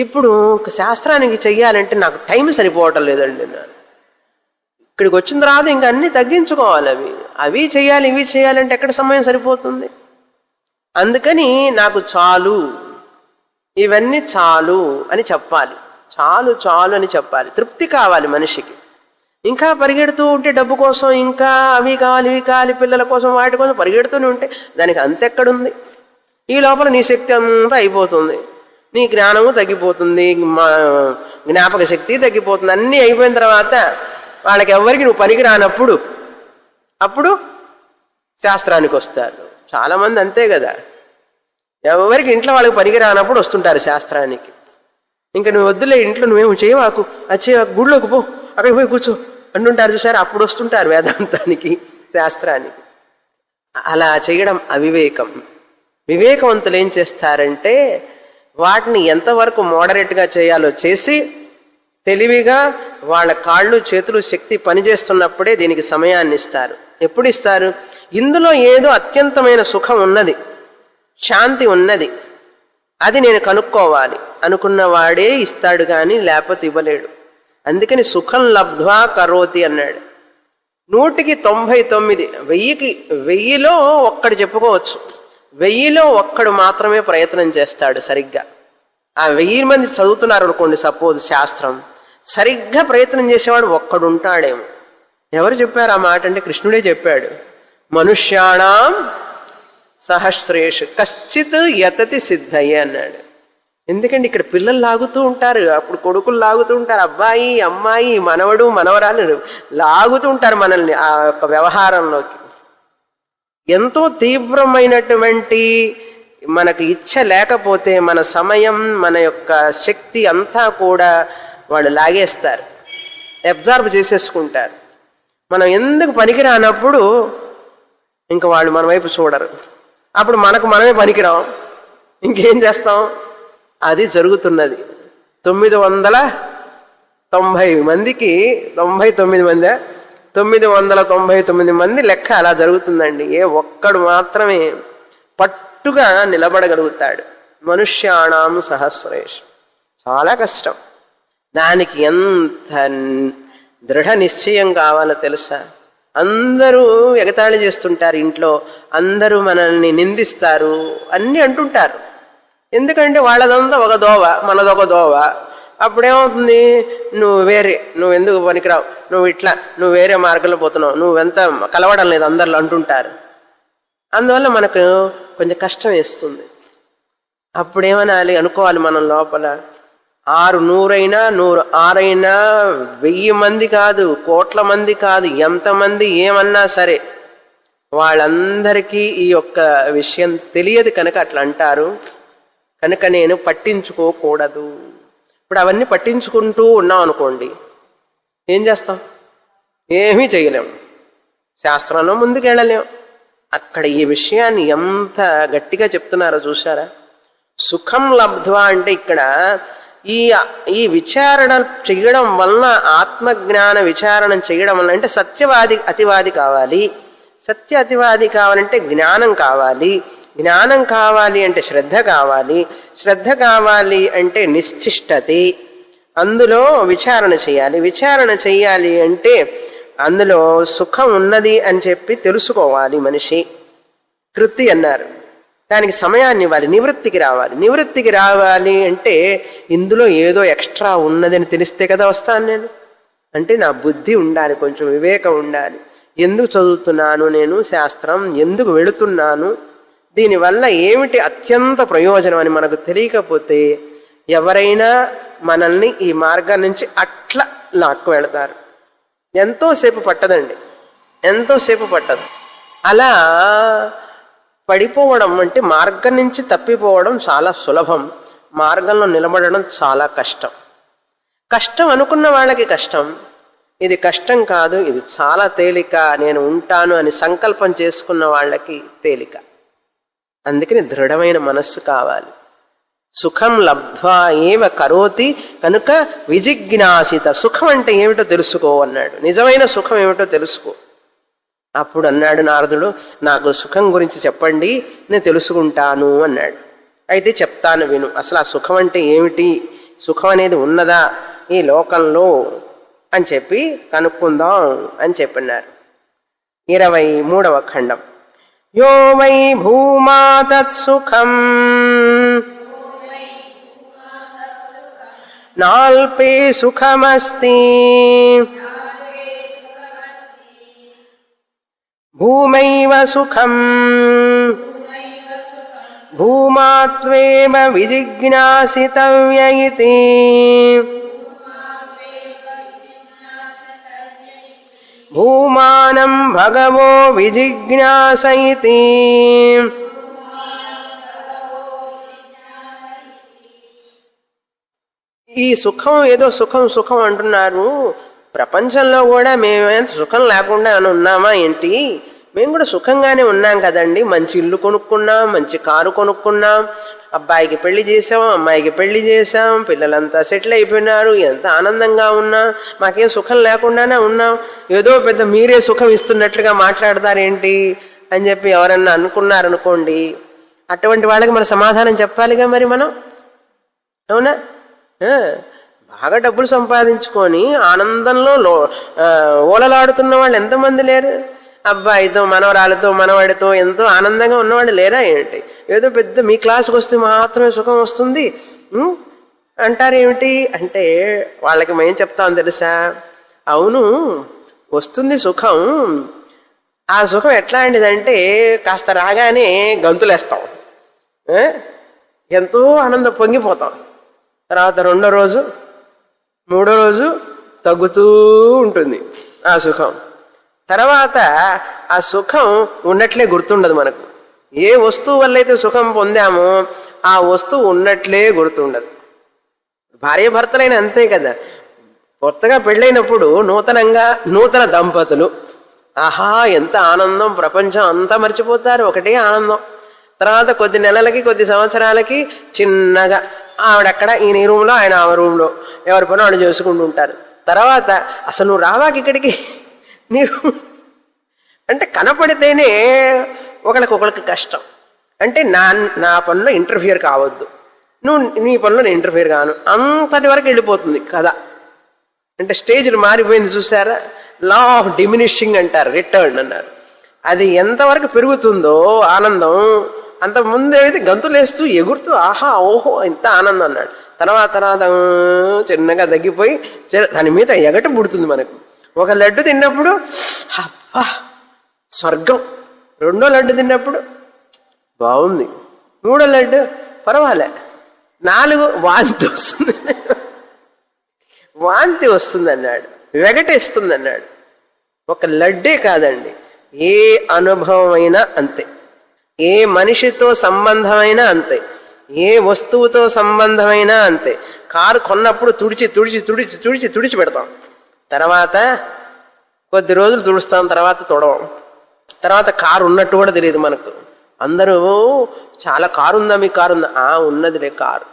Speaker 1: ఇప్పుడు శాస్త్రానికి చెయ్యాలంటే నాకు టైం సరిపోవటం లేదండి. ఇక్కడికి వచ్చిన తర్వాత ఇంకా అన్నీ తగ్గించుకోవాలి. అవి చేయాలి, ఇవి చేయాలంటే ఎక్కడ సమయం సరిపోతుంది? అందుకని నాకు చాలు, ఇవన్నీ చాలు అని చెప్పాలి. చాలు చాలు అని చెప్పాలి. తృప్తి కావాలి మనిషికి. ఇంకా పరిగెడుతూ ఉంటే డబ్బు కోసం, ఇంకా అవి కావాలి, ఇవి కావాలి, పిల్లల కోసం, వాటి కోసం పరిగెడుతూనే ఉంటే దానికి అంతెక్కడుంది? ఈ లోపల నీ శక్తి అంతా అయిపోతుంది, నీ జ్ఞానము తగ్గిపోతుంది, జ్ఞాపక శక్తి తగ్గిపోతుంది. అన్నీ అయిపోయిన తర్వాత వాళ్ళకి ఎవరికి నువ్వు పనికి రానప్పుడు అప్పుడు శాస్త్రానికి వస్తారు. చాలామంది అంతే కదా, ఎవరికి ఇంట్లో వాళ్ళకి పనికి రానప్పుడు వస్తుంటారు శాస్త్రానికి. ఇంకా నువ్వు వద్దులే, ఇంట్లో నువ్వేమో చేయవాకు, వచ్చే గుడిలోకి పో, అక్కడికి పోయి కూర్చో అంటుంటారు చూసారు, అప్పుడు వస్తుంటారు వేదాంతానికి, శాస్త్రానికి. అలా చేయడం అవివేకం. వివేకవంతులు ఏం చేస్తారంటే వాటిని ఎంతవరకు మోడరేట్గా చేయాలో చేసి తెలివిగా వాళ్ళ కాళ్ళు చేతులు శక్తి పనిచేస్తున్నప్పుడే దీనికి సమయాన్ని ఇస్తారు. ఎప్పుడు ఇస్తారు? ఇందులో ఏదో అత్యంతమైన సుఖం ఉన్నది, శాంతి ఉన్నది, అది నేను కనుక్కోవాలి అనుకున్న వాడే ఇస్తాడు, కానీ లేకపోతే ఇవ్వలేడు. అందుకని సుఖం లబ్ధ్వా కరోతి అన్నాడు. 100కి 99, 1000లో ఒక్కడు చెప్పుకోవచ్చు, 1000లో ఒక్కడు మాత్రమే ప్రయత్నం చేస్తాడు సరిగ్గా. ఆ 1000 మంది చదువుతున్నారు అనుకోండి సపోజ్ శాస్త్రం, సరిగ్గా ప్రయత్నం చేసేవాడు ఒక్కడు ఉంటాడేమో. ఎవరు చెప్పారు ఆ మాట అంటే కృష్ణుడే చెప్పాడు. మనుష్యాణం సహస్రేషు కశ్చిత్ యతతి సిద్ధయ్య అన్నాడు. ఎందుకంటే ఇక్కడ పిల్లలు లాగుతూ ఉంటారు, అప్పుడు కొడుకులు లాగుతూ ఉంటారు, అబ్బాయి అమ్మాయి మనవడు మనవరాలు లాగుతూ ఉంటారు మనల్ని ఆ యొక్క వ్యవహారంలోకి. ఎంతో తీవ్రమైనటువంటి మనకు ఇచ్చ లేకపోతే మన సమయం మన యొక్క శక్తి అంతా కూడా వాళ్ళు లాగేస్తారు, అబ్జార్బ్ చేసేసుకుంటారు. మనం ఎందుకు పనికి రానప్పుడు ఇంకా వాళ్ళు మన వైపు చూడరు, అప్పుడు మనకు మనమే పనికిరాం, ఇంకేం చేస్తాం? అది జరుగుతున్నది. 990 మందికి 99 మంది 999 మంది లెక్క అలా జరుగుతుందండి. ఏ ఒక్కడు మాత్రమే పట్టుగా నిలబడగలుగుతాడు. మనుష్యాణం సహస్రేషు. చాలా కష్టం. దానికి ఎంత దృఢ నిశ్చయం కావాలో తెలుసా? అందరూ ఎగతాళి చేస్తుంటారు, ఇంట్లో అందరూ మనల్ని నిందిస్తారు, అన్నీ అంటుంటారు. ఎందుకంటే వాళ్ళదంతా ఒక దోవ, మనదొక దోవ. అప్పుడేమవుతుంది? నువ్వు ఎందుకు పనికిరావు, నువ్వు వేరే మార్గంలో పోతున్నావు, నువ్వెంత కలవడం లేదు అందరిలో అంటుంటారు. అందువల్ల మనకు కొంచెం కష్టం వేస్తుంది. అప్పుడేమనాలి అనుకోవాలి మనం లోపల, 600 అయినా 106 అయినా 1000 మంది కాదు, కోట్ల మంది కాదు, ఎంతమంది ఏమన్నా సరే వాళ్ళందరికీ ఈ యొక్క విషయం తెలియదు కనుక అట్లా అంటారు. కనుక నేను పట్టించుకోకూడదు. ఇప్పుడు అవన్నీ పట్టించుకుంటూ ఉన్నాం అనుకోండి, ఏం చేస్తాం? ఏమీ చేయలేం, శాస్త్రంలో ముందుకెళ్ళలేం. అక్కడ ఈ విషయాన్ని ఎంత గట్టిగా చెప్తున్నారో చూసారా? సుఖం లబ్ధ్వా అంటే ఇక్కడ ఈ విచారణ చేయడం వలన, ఆత్మజ్ఞాన విచారణ చేయడం వలన, అంటే సత్యవాది అతివాది కావాలి, సత్య అతివాది కావాలంటే జ్ఞానం కావాలి, జ్ఞానం కావాలి అంటే శ్రద్ధ కావాలి, శ్రద్ధ కావాలి అంటే నిశ్చిష్టతే, అందులో విచారణ చేయాలి, విచారణ చేయాలి అంటే అందులో సుఖం ఉన్నది అని చెప్పి తెలుసుకోవాలి మనిషి. కృతి అన్నారు, దానికి సమయాన్ని ఇవ్వాలి, నివృత్తికి రావాలి. నివృత్తికి రావాలి అంటే ఇందులో ఏదో ఎక్స్ట్రా ఉన్నదని తెలిస్తే కదా వస్తాను నేను. అంటే నా బుద్ధి ఉండాలి, కొంచెం వివేకం ఉండాలి. ఎందుకు చదువుతున్నాను నేను శాస్త్రం, ఎందుకు వెళుతున్నాను, దీనివల్ల ఏమిటి అత్యంత ప్రయోజనం అని మనకు తెలియకపోతే ఎవరైనా మనల్ని ఈ మార్గం నుంచి అట్లా లాక్కు వెళతారు. ఎంతోసేపు పట్టదండి, ఎంతోసేపు పట్టదు. అలా పడిపోవడం అంటే మార్గం నుంచి తప్పిపోవడం చాలా సులభం, మార్గంలో నిలబడడం చాలా కష్టం. కష్టం అనుకున్న వాళ్ళకి కష్టం, ఇది కష్టం కాదు, ఇది చాలా తేలిక, నేను ఉంటాను అని సంకల్పం చేసుకున్న వాళ్ళకి తేలిక. అందుకని దృఢమైన మనస్సు కావాలి. సుఖం లబ్ధ్వా ఏవ కరోతి, కనుక విజిజ్ఞాసిత. సుఖం అంటే ఏమిటో తెలుసుకో అన్నాడు, నిజమైన సుఖం ఏమిటో తెలుసుకో. అప్పుడు అన్నాడు నారదుడు, నాకు సుఖం గురించి చెప్పండి, నేను తెలుసుకుంటాను అన్నాడు. అయితే చెప్తాను విను, అసలు ఆ సుఖం అంటే ఏమిటి, సుఖం అనేది ఉన్నదా ఈ లోకంలో అని చెప్పి కనుక్కుందాం అని చెప్పన్నారు. 23వ ఖండం. యో వై భూమా తత్సుఖం నాల్పే సుఖమస్తి భూమైవ సుఖం భూమాత్వేవ విజిజ్ఞాసితవ్య ఇతి. భూమానం భగవో విజిజ్ఞాస ఇతి. ఈ సుఖం ఏదో సుఖం సుఖం అంటున్నారు, ప్రపంచంలో కూడా మేమేంత సుఖం లేకుండా అని ఉన్నామా ఏంటి? మేము కూడా సుఖంగానే ఉన్నాం కదండి. మంచి ఇల్లు కొనుక్కున్నాం, మంచి కారు కొనుక్కున్నాం, అబ్బాయికి పెళ్లి చేసాం, అమ్మాయికి పెళ్లి చేసాం, పిల్లలంతా సెటిల్ అయిపోయినారు, ఎంత ఆనందంగా ఉన్నా, మాకేం సుఖం లేకుండానే ఉన్నాం. ఏదో పెద్ద మీరే సుఖం ఇస్తున్నట్లుగా మాట్లాడతారేంటి అని చెప్పి ఎవరన్నా అనుకున్నారనుకోండి, అటువంటి వాళ్ళకి మన సమాధానం చెప్పాలిగా మరి మనం. అవునా? బాగా డబ్బులు సంపాదించుకొని ఆనందంలో ఓలలాడుతున్న వాళ్ళు ఎంతమంది లేరు? అబ్బాయితో, మనవరాలతో, మనవాడితో ఎంతో ఆనందంగా ఉన్నవాళ్ళు లేరా ఏంటి? ఏదో పెద్ద మీ క్లాసుకు వస్తే మాత్రమే సుఖం వస్తుంది అంటారేమిటి అంటే, వాళ్ళకి మేము చెప్తాం తెలుసా, అవును వస్తుంది సుఖం. ఆ సుఖం ఎట్లాంటిదంటే కాస్త రాగానే గంతులేస్తాం, ఎంతో ఆనందం పొంగిపోతాం. తర్వాత రెండో రోజు, మూడో రోజు తగ్గుతూ ఉంటుంది ఆ సుఖం. తర్వాత ఆ సుఖం ఉన్నట్లే గుర్తుండదు మనకు. ఏ వస్తువు వల్ల అయితే సుఖం పొందామో ఆ వస్తువు ఉన్నట్లే గుర్తుండదు. భార్యాభర్తలైన అంతే కదా. కొత్తగా పెళ్ళైనప్పుడు నూతన దంపతులు, ఆహా ఎంత ఆనందం, ప్రపంచం అంతా మర్చిపోతారు, ఒకటే ఆనందం. తర్వాత కొద్ది నెలలకి, కొద్ది సంవత్సరాలకి చిన్నగా ఆవిడక్కడ, ఈయన ఈ రూమ్లో, ఆయన ఆ రూమ్లో, ఎవరి పని వాళ్ళు చేసుకుంటూ ఉంటారు. తర్వాత అసలు నువ్వు రావాకి ఇక్కడికి, నీవు అంటే కనపడితేనే ఒకరికి కష్టం. అంటే నా పనిలో ఇంటర్ఫియర్ కావద్దు, నువ్వు నీ పనిలో నేను ఇంటర్ఫియర్ కాను, అంతటి వరకు వెళ్ళిపోతుంది కదా. అంటే స్టేజ్లు మారిపోయింది చూసారా. లా ఆఫ్ డిమినిషింగ్ అంటారు, రిటర్న్ అన్నారు. అది ఎంతవరకు పెరుగుతుందో ఆనందం, అంత ముందేమైతే గంతులేస్తూ ఎగురుతూ ఆహా ఓహో ఇంత ఆనందం అన్నాడు. తర్వాత చిన్నగా తగ్గిపోయి దాని మీద ఎగట పుడుతుంది మనకు. ఒక లడ్డు తిన్నప్పుడు అబ్బా స్వర్గం, రెండో లడ్డు తిన్నప్పుడు బాగుంది, మూడో లడ్డు పర్వాలే, 4 వాంతి వస్తుంది అన్నాడు, వెగటేస్తుంది అన్నాడు. ఒక లడ్డే కాదండి, ఏ అనుభవం అయినా అంతే, ఏ మనిషితో సంబంధమైనా అంతే, ఏ వస్తువుతో సంబంధమైనా అంతే. కారు కొన్నప్పుడు తుడిచి పెడతాం, తర్వాత కొద్ది రోజులు తుడుస్తాం, తర్వాత తుడవం, తర్వాత కారు ఉన్నట్టు కూడా తెలియదు మనకు. అందరూ చాలా కారు ఉందా, మీ కారు ఉందా? ఉన్నదిలే కారు.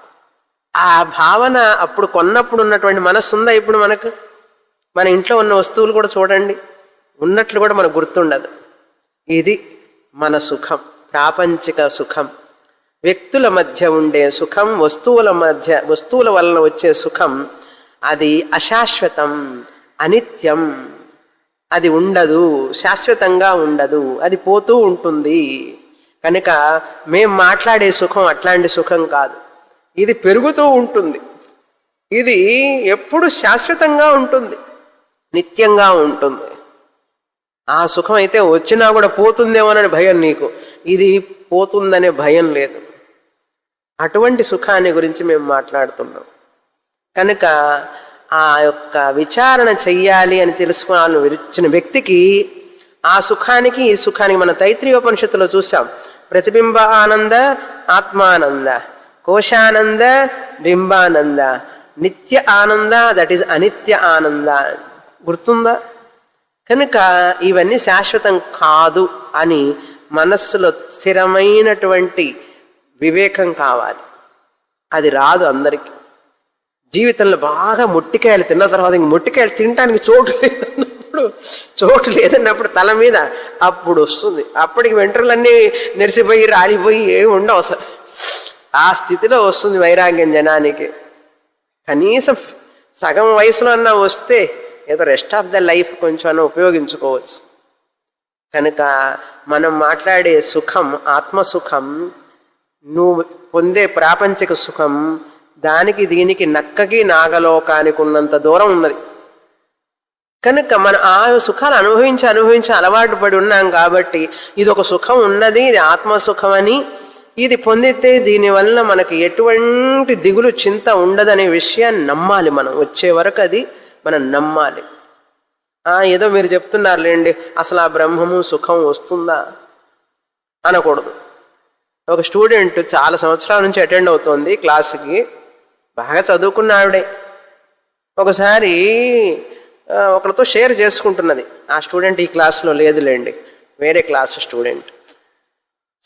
Speaker 1: ఆ భావన అప్పుడు కొన్నప్పుడు ఉన్నటువంటి మనస్సు ఉందా ఇప్పుడు మనకు? మన ఇంట్లో ఉన్న వస్తువులు కూడా చూడండి, ఉన్నట్లు కూడా మనకు గుర్తుండదు. ఇది మన సుఖం, ప్రాపంచిక సుఖం. వ్యక్తుల మధ్య ఉండే సుఖం, వస్తువుల వలన వచ్చే సుఖం, అది అశాశ్వతం, అనిత్యం, అది ఉండదు, శాశ్వతంగా ఉండదు, అది పోతూ ఉంటుంది. కనుక మేం మాట్లాడే సుఖం అట్లాంటి సుఖం కాదు, ఇది పెరుగుతూ ఉంటుంది, ఇది ఎప్పుడు శాశ్వతంగా ఉంటుంది, నిత్యంగా ఉంటుంది. ఆ సుఖం అయితే వచ్చినా కూడా పోతుందేమోనని భయం నీకు, ఇది పోతుందనే భయం లేదు. అటువంటి సుఖాన్ని గురించి మేము మాట్లాడుతున్నాం. కనుక ఆ యొక్క విచారణ చెయ్యాలి అని తెలుసుకోవాలని వచ్చిన వ్యక్తికి ఆ సుఖానికి ఈ సుఖానికి, మన తైత్రీయోపనిషత్తులో చూసాం, ప్రతిబింబ ఆనంద, ఆత్మానంద, కోశానంద, బింబానంద, నిత్య ఆనంద, దట్ ఈజ్ అనిత్య ఆనంద. గుర్తుందా? కనుక ఇవన్నీ శాశ్వతం కాదు అని మనస్సులో స్థిరమైనటువంటి వివేకం కావాలి. అది రాదు అందరికీ. జీవితంలో బాగా మొట్టికాయలు తిన్న తర్వాత ఇంక మొట్టికాయలు తినడానికి చోటు లేదన్నప్పుడు తల మీద అప్పుడు వస్తుంది. అప్పటికి వెంట్రులన్నీ నెరిసిపోయి రాలిపోయి ఏమి ఉండవు అసలు. ఆ స్థితిలో వస్తుంది వైరాగ్యం జనానికి. కనీసం సగం వయసులో అన్నా వస్తే ఏదో రెస్ట్ ఆఫ్ ద లైఫ్ కొంచెం అన్నా ఉపయోగించుకోవచ్చు. కనుక మనం మాట్లాడే సుఖం ఆత్మసుఖం, నువ్వు పొందే ప్రాపంచిక సుఖం, దానికి దీనికి నక్కకి నాగలోకానికి ఉన్నంత దూరం ఉన్నది. కనుక మనం ఆ సుఖాలు అనుభవించి అలవాటు పడి ఉన్నాం కాబట్టి ఇది ఒక సుఖం ఉన్నది, ఇది ఆత్మసుఖం అని ఇది పొందితే దీనివల్ల మనకి ఎటువంటి దిగులు చింత ఉండదనే విషయాన్ని నమ్మాలి. మనం వచ్చే వరకు అది మనం నమ్మాలి. ఏదో మీరు చెప్తున్నారులేండి, అసలు ఆ బ్రహ్మము సుఖం వస్తుందా అనకూడదు. ఒక స్టూడెంట్ చాలా సంవత్సరాల నుంచి అటెండ్ అవుతోంది క్లాసుకి, బాగా చదువుకున్న ఆవిడే. ఒకసారి ఒకరితో షేర్ చేసుకుంటున్నది. ఆ స్టూడెంట్ ఈ క్లాసులో లేదులేండి, వేరే క్లాసు స్టూడెంట్.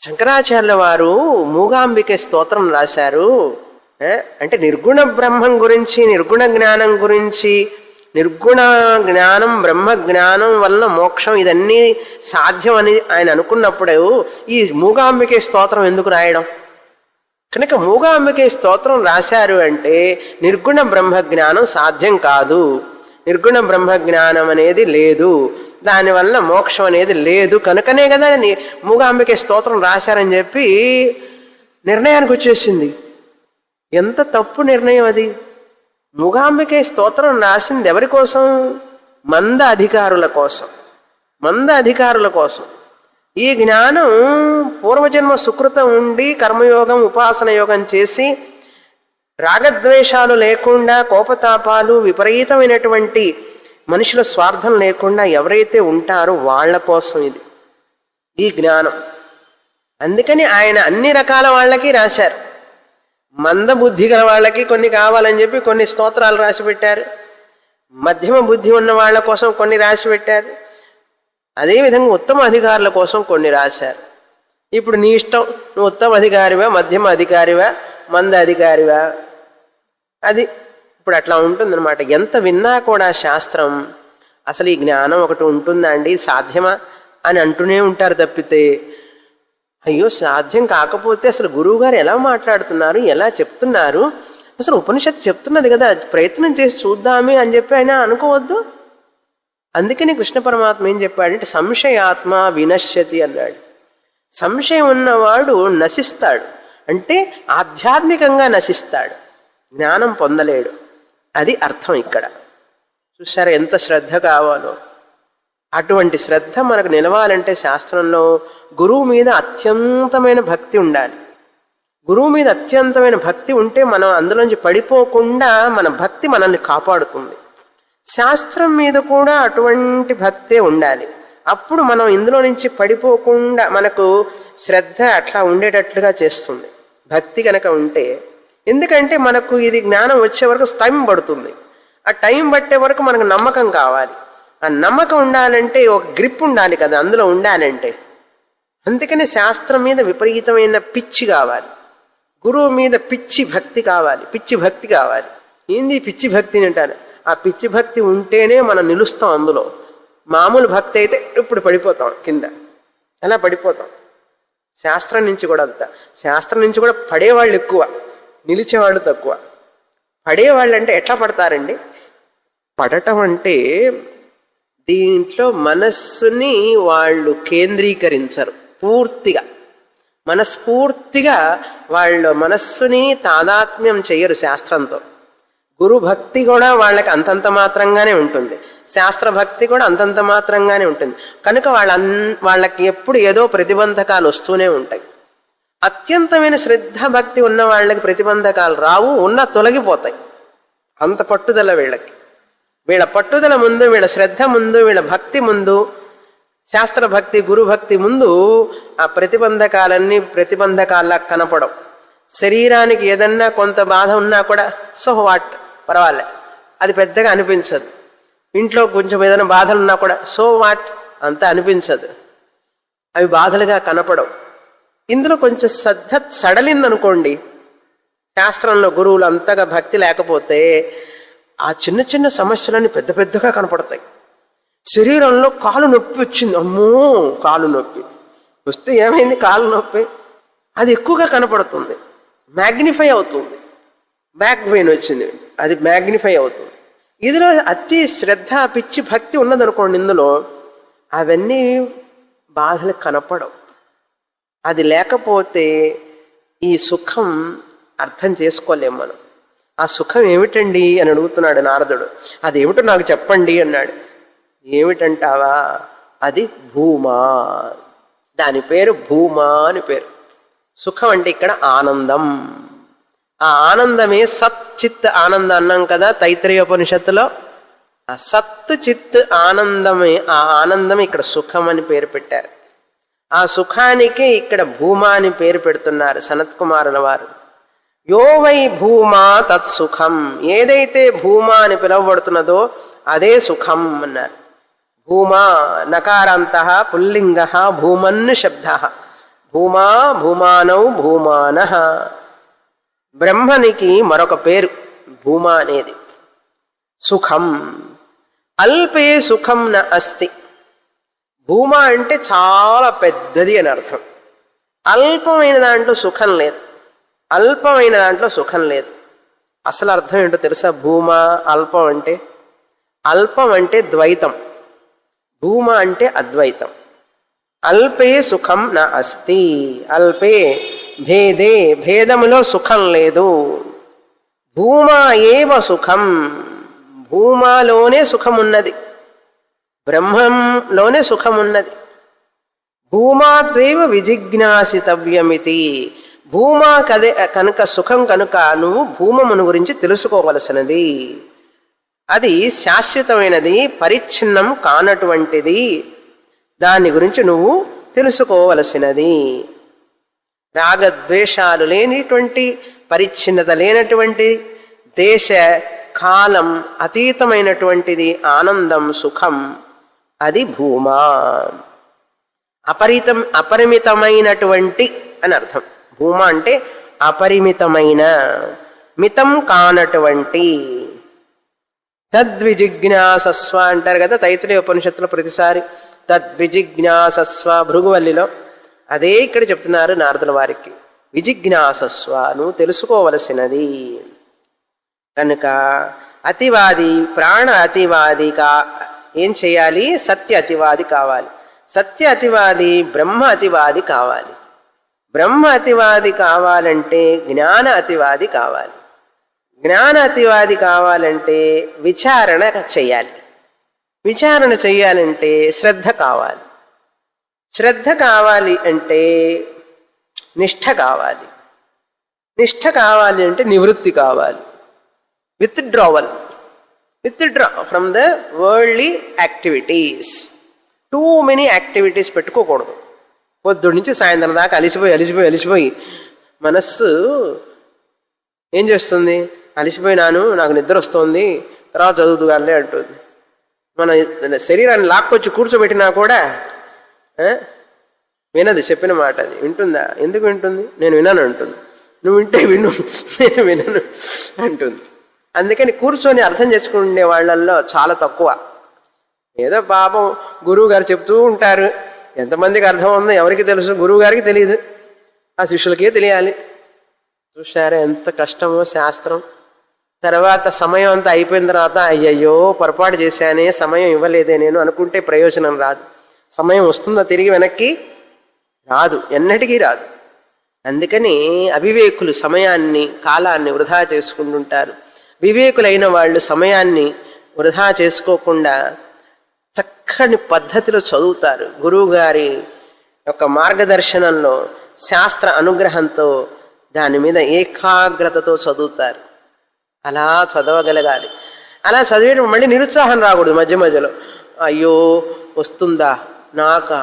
Speaker 1: శంకరాచార్యుల వారు మూగాంబిక స్తోత్రం రాశారు. అంటే నిర్గుణ బ్రహ్మం గురించి, నిర్గుణ జ్ఞానం గురించి, నిర్గుణ జ్ఞానం బ్రహ్మ జ్ఞానం వల్ల మోక్షం ఇదన్నీ సాధ్యం అని ఆయన అనుకున్నప్పుడు ఈ మూగాంబికే స్తోత్రం ఎందుకు రాయడం? కనుక మూగాంబికే స్తోత్రం రాశారు అంటే నిర్గుణ బ్రహ్మ జ్ఞానం సాధ్యం కాదు, నిర్గుణ బ్రహ్మ జ్ఞానం అనేది లేదు, దానివల్ల మోక్షం అనేది లేదు, కనుకనే కదా మూగాంబికే స్తోత్రం రాశారని చెప్పి నిర్ణయానికి వచ్చేసింది. ఎంత తప్పు నిర్ణయం అది! మూగాంబికే స్తోత్రం రాసింది ఎవరి కోసం? మంద అధికారుల కోసం, మంద అధికారుల కోసం. ఈ జ్ఞానం పూర్వజన్మ సుకృతం ఉండి కర్మయోగం ఉపాసన యోగం చేసి రాగద్వేషాలు లేకుండా, కోపతాపాలు విపరీతమైనటువంటి మనుషుల స్వార్థం లేకుండా ఎవరైతే ఉంటారో వాళ్ళ కోసం ఇది ఈ జ్ఞానం. అందుకని ఆయన అన్ని రకాల వాళ్ళకి రాశారు. మంద బుద్ధి గల వాళ్ళకి కొన్ని కావాలని చెప్పి కొన్ని స్తోత్రాలు రాసి పెట్టారు, మధ్యమ బుద్ధి ఉన్న వాళ్ళ కోసం కొన్ని రాసి పెట్టారు, అదేవిధంగా ఉత్తమ అధికారుల కోసం కొన్ని రాశారు. ఇప్పుడు నీ ఇష్టం, నువ్వు ఉత్తమ అధికారివా, మధ్యమ అధికారివా, మంద అధికారివా, అది ఇప్పుడు అట్లా ఉంటుందన్నమాట. ఎంత విన్నా కూడా శాస్త్రం అసలు ఈ జ్ఞానం ఒకటి ఉంటుందా అండి, సాధ్యమా అని అంటూనే ఉంటారు తప్పితే అయ్యో సాధ్యం కాకపోతే అసలు గురువుగారు ఎలా మాట్లాడుతున్నారు, ఎలా చెప్తున్నారు, అసలు ఉపనిషత్తు చెప్తున్నది కదా, ప్రయత్నం చేసి చూద్దామే అని చెప్పి ఆయన అనుకోవద్దు. అందుకని కృష్ణ పరమాత్మ ఏం చెప్పాడంటే సంశయాత్మ వినశ్యతి అన్నాడు. సంశయం ఉన్నవాడు నశిస్తాడు, అంటే ఆధ్యాత్మికంగా నశిస్తాడు, జ్ఞానం పొందలేడు. అది అర్థం ఇక్కడ. చూసారా ఎంత శ్రద్ధ కావాలో. అటువంటి శ్రద్ధ మనకు నిలవాలంటే శాస్త్రంలో గురువు మీద అత్యంతమైన భక్తి ఉండాలి. గురువు మీద అత్యంతమైన భక్తి ఉంటే మనం అందులోంచి పడిపోకుండా మన భక్తి మనల్ని కాపాడుతుంది. శాస్త్రం మీద కూడా అటువంటి భక్తే ఉండాలి. అప్పుడు మనం ఇందులో నుంచి పడిపోకుండా మనకు శ్రద్ధ అట్లా ఉండేటట్లుగా చేస్తుంది భక్తి కనుక ఉంటే. ఎందుకంటే మనకు ఇది జ్ఞానం వచ్చే వరకు టైం పడుతుంది. ఆ టైం పట్టే వరకు మనకు నమ్మకం కావాలి. ఆ నమ్మకం ఉండాలంటే ఒక గ్రిప్ ఉండాలి కదా అందులో ఉండాలంటే. అందుకని శాస్త్రం మీద విపరీతమైన పిచ్చి కావాలి, గురువు మీద పిచ్చి భక్తి కావాలి, పిచ్చి భక్తి కావాలి. ఏంది పిచ్చి భక్తిని అంటారు? ఆ పిచ్చి భక్తి ఉంటేనే మనం నిలుస్తాం అందులో. మామూలు భక్తి అయితే ఇప్పుడు పడిపోతాం కింద, అలా పడిపోతాం. శాస్త్రం నుంచి కూడా అంతా, శాస్త్రం నుంచి కూడా పడేవాళ్ళు ఎక్కువ, నిలిచేవాళ్ళు తక్కువ. పడేవాళ్ళు అంటే ఎట్లా పడతారండి? పడటం అంటే దీంట్లో మనస్సుని వాళ్ళు కేంద్రీకరించరు పూర్తిగా, మనస్ఫూర్తిగా వాళ్ళ మనస్సుని తాదాత్మ్యం చెయ్యరు శాస్త్రంతో. గురు భక్తి కూడా వాళ్ళకి అంతంత మాత్రంగానే ఉంటుంది, శాస్త్ర భక్తి కూడా అంతంత మాత్రంగానే ఉంటుంది. కనుక వాళ్ళకి ఎప్పుడు ఏదో ప్రతిబంధకాలు వస్తూనే ఉంటాయి. అత్యంతమైన శ్రద్ధ భక్తి ఉన్న వాళ్ళకి ప్రతిబంధకాలు రావు, ఉన్నా తొలగిపోతాయి. అంత పట్టుదల వీళ్ళకి. వీళ్ళ పట్టుదల ముందు, వీళ్ళ శ్రద్ధ ముందు, వీళ్ళ భక్తి ముందు, శాస్త్ర భక్తి గురు భక్తి ముందు ఆ ప్రతిబంధకాలన్నీ ప్రతిబంధకాల్లా కనపడవు. శరీరానికి ఏదన్నా కొంత బాధ ఉన్నా కూడా సో వాట్ పర్వాలే, అది పెద్దగా అనిపించదు. ఇంట్లో కొంచెం ఏదైనా బాధలున్నా కూడా సో వాట్ అంత అనిపించదు, అవి బాధలుగా కనపడవు. ఇందులో కొంచెం శ్రద్ధ సడలిందనుకోండి, శాస్త్రంలో గురువులు అంతగా భక్తి లేకపోతే ఆ చిన్న చిన్న సమస్యలన్నీ పెద్ద పెద్దగా కనపడతాయి. శరీరంలో కాలు నొప్పి వచ్చింది, అమ్మో కాలు నొప్పి వస్తే ఏమైంది, కాలు నొప్పి అది ఎక్కువగా కనపడుతుంది, మ్యాగ్నిఫై అవుతుంది. బ్యాక్ పెయిన్ వచ్చింది, అది మ్యాగ్నిఫై అవుతుంది. ఇందులో అతి శ్రద్ధ పిచ్చి భక్తి ఉన్నదనుకోండి, ఇందులో అవన్నీ బాధలు కనపడవు. అది లేకపోతే ఈ సుఖం అర్థం చేసుకోలేం మనం. ఆ సుఖం ఏమిటండి అని అడుగుతున్నాడు నారదుడు. అదేమిటో నాకు చెప్పండి అన్నాడు. ఏమిటంటావా? అది భూమా, దాని పేరు భూమా అని పేరు. సుఖం అంటే ఇక్కడ ఆనందం. ఆ ఆనందమే సత్ చిత్ ఆనందం అన్నాం కదా తైత్రేయోపనిషత్తులో. ఆ సత్ చిత్ ఆనందమే, ఆ ఆనందం ఇక్కడ సుఖం అని పేరు పెట్టారు. ఆ సుఖానికి ఇక్కడ భూమా అని పేరు పెడుతున్నారు సనత్ కుమారుల వారు. యో వై భూమా తత్ సుఖం, ఏదైతే భూమా అని పిలువబడుతున్నదో అదే సుఖం అన్నారు. భూమా నకారాంత పుల్లింగ భూమన్ శబ్ద, భూమా భూమానౌ భూమాన. బ్రహ్మనికి మరొక పేరు భూమా అనేది. సుఖం అల్పే సుఖం న అస్తి. భూమా అంటే చాలా పెద్దది అని అర్థం. అల్పమైన దాంట్లో సుఖం లేదు, అల్పమైన దాంట్లో సుఖం లేదు. అసలు అర్థం ఏంటో తెలుసా? భూమా అల్పం అంటే, అల్పం అంటే ద్వైతం, భూమా అంటే అద్వైతం. అల్పే సుఖం న అస్తి, అల్పే భేదే, భేదములో సుఖం లేదు. భూమా ఏవ సుఖం, భూమాలోనే సుఖం ఉన్నది, బ్రహ్మంలోనే సుఖం ఉన్నది. భూమాత్వేవ విజిజ్ఞాసితవ్యమితి, భూమా కనుక సుఖం కనుక నువ్వు భూమమును గురించి తెలుసుకోవలసినది. అది శాశ్వతమైనది, పరిచ్ఛిన్నం కానటువంటిది, దాని గురించి నువ్వు తెలుసుకోవలసినది. రాగద్వేషాలు లేనిటువంటి, పరిచ్ఛిన్నత లేనటువంటి, దేశ కాలం అతీతమైనటువంటిది ఆనందం, సుఖం, అది భూమా. అపరిమితమైనటువంటి అని అర్థం. భూమా అంటే అపరిమితమైన, మితం కానటువంటి. తద్విజిజ్ఞాసస్వ అంటారు కదా తైత్రేయ ఉపనిషత్తులో ప్రతిసారి, తద్విజిజ్ఞాసస్వ భృగువల్లిలో. అదే ఇక్కడ చెప్తున్నారు నారదుల వారికి. విజిజ్ఞాసస్వ, నువ్వు తెలుసుకోవలసినది. కనుక అతివాది, ప్రాణ అతివాదిగా ఏం చేయాలి? సత్య అతివాది కావాలి. సత్య అతివాది బ్రహ్మ అతివాది కావాలి. బ్రహ్మ అతివాది కావాలంటే జ్ఞాన అతివాది కావాలి. జ్ఞాన అతివాది కావాలంటే విచారణ చెయ్యాలి. విచారణ చెయ్యాలంటే శ్రద్ధ కావాలి. శ్రద్ధ కావాలి అంటే నిష్ఠ కావాలి. నిష్ఠ కావాలి అంటే నివృత్తి కావాలి. Withdrawal, withdraw from the worldly activities. Too many activities పెట్టుకోకూడదు. పొద్దున్న నుంచి సాయంత్రం దాకా అలిసిపోయి మనస్సు ఏం చేస్తుంది? అలిసిపోయినాను, నాకు నిద్ర వస్తుంది, తర్వాత చదువుతుగానే అంటుంది. మన శరీరాన్ని లాక్కొచ్చి కూర్చోబెట్టినా కూడా వినదు. చెప్పిన మాట అది వింటుందా? ఎందుకు వింటుంది? నేను వినను అంటుంది. నువ్వు వింటే విను, నేను వినను అంటుంది. అందుకని కూర్చొని అర్థం చేసుకునే వాళ్ళల్లో చాలా తక్కువ. ఏదో పాపం గురువు గారు చెప్తూ ఉంటారు, ఎంతమందికి అర్థం ఉందో ఎవరికి తెలుసు? గురువు గారికి తెలియదు, ఆ శిష్యులకే తెలియాలి. చూశారా ఎంత కష్టమో శాస్త్రం. తర్వాత సమయం అంతా అయిపోయిన తర్వాత అయ్యయ్యో పొరపాటు చేశానే, సమయం ఇవ్వలేదే నేను అనుకుంటే ప్రయోజనం రాదు. సమయం వస్తుందా తిరిగి వెనక్కి? రాదు, ఎన్నటికీ రాదు. అందుకని అవివేకులు సమయాన్ని, కాలాన్ని వృధా చేసుకుంటుంటారు. వివేకులైన వాళ్ళు సమయాన్ని వృధా చేసుకోకుండా చక్కని పద్ధతిలో చదువుతారు. గురువు గారి యొక్క మార్గదర్శనంలో, శాస్త్ర అనుగ్రహంతో దాని మీద ఏకాగ్రతతో చదువుతారు. అలా చదవగలగాలి. అలా చదివేటప్పుడు మళ్ళీ నిరుత్సాహం రాకూడదు మధ్య మధ్యలో. అయ్యో వస్తుందా, నాకా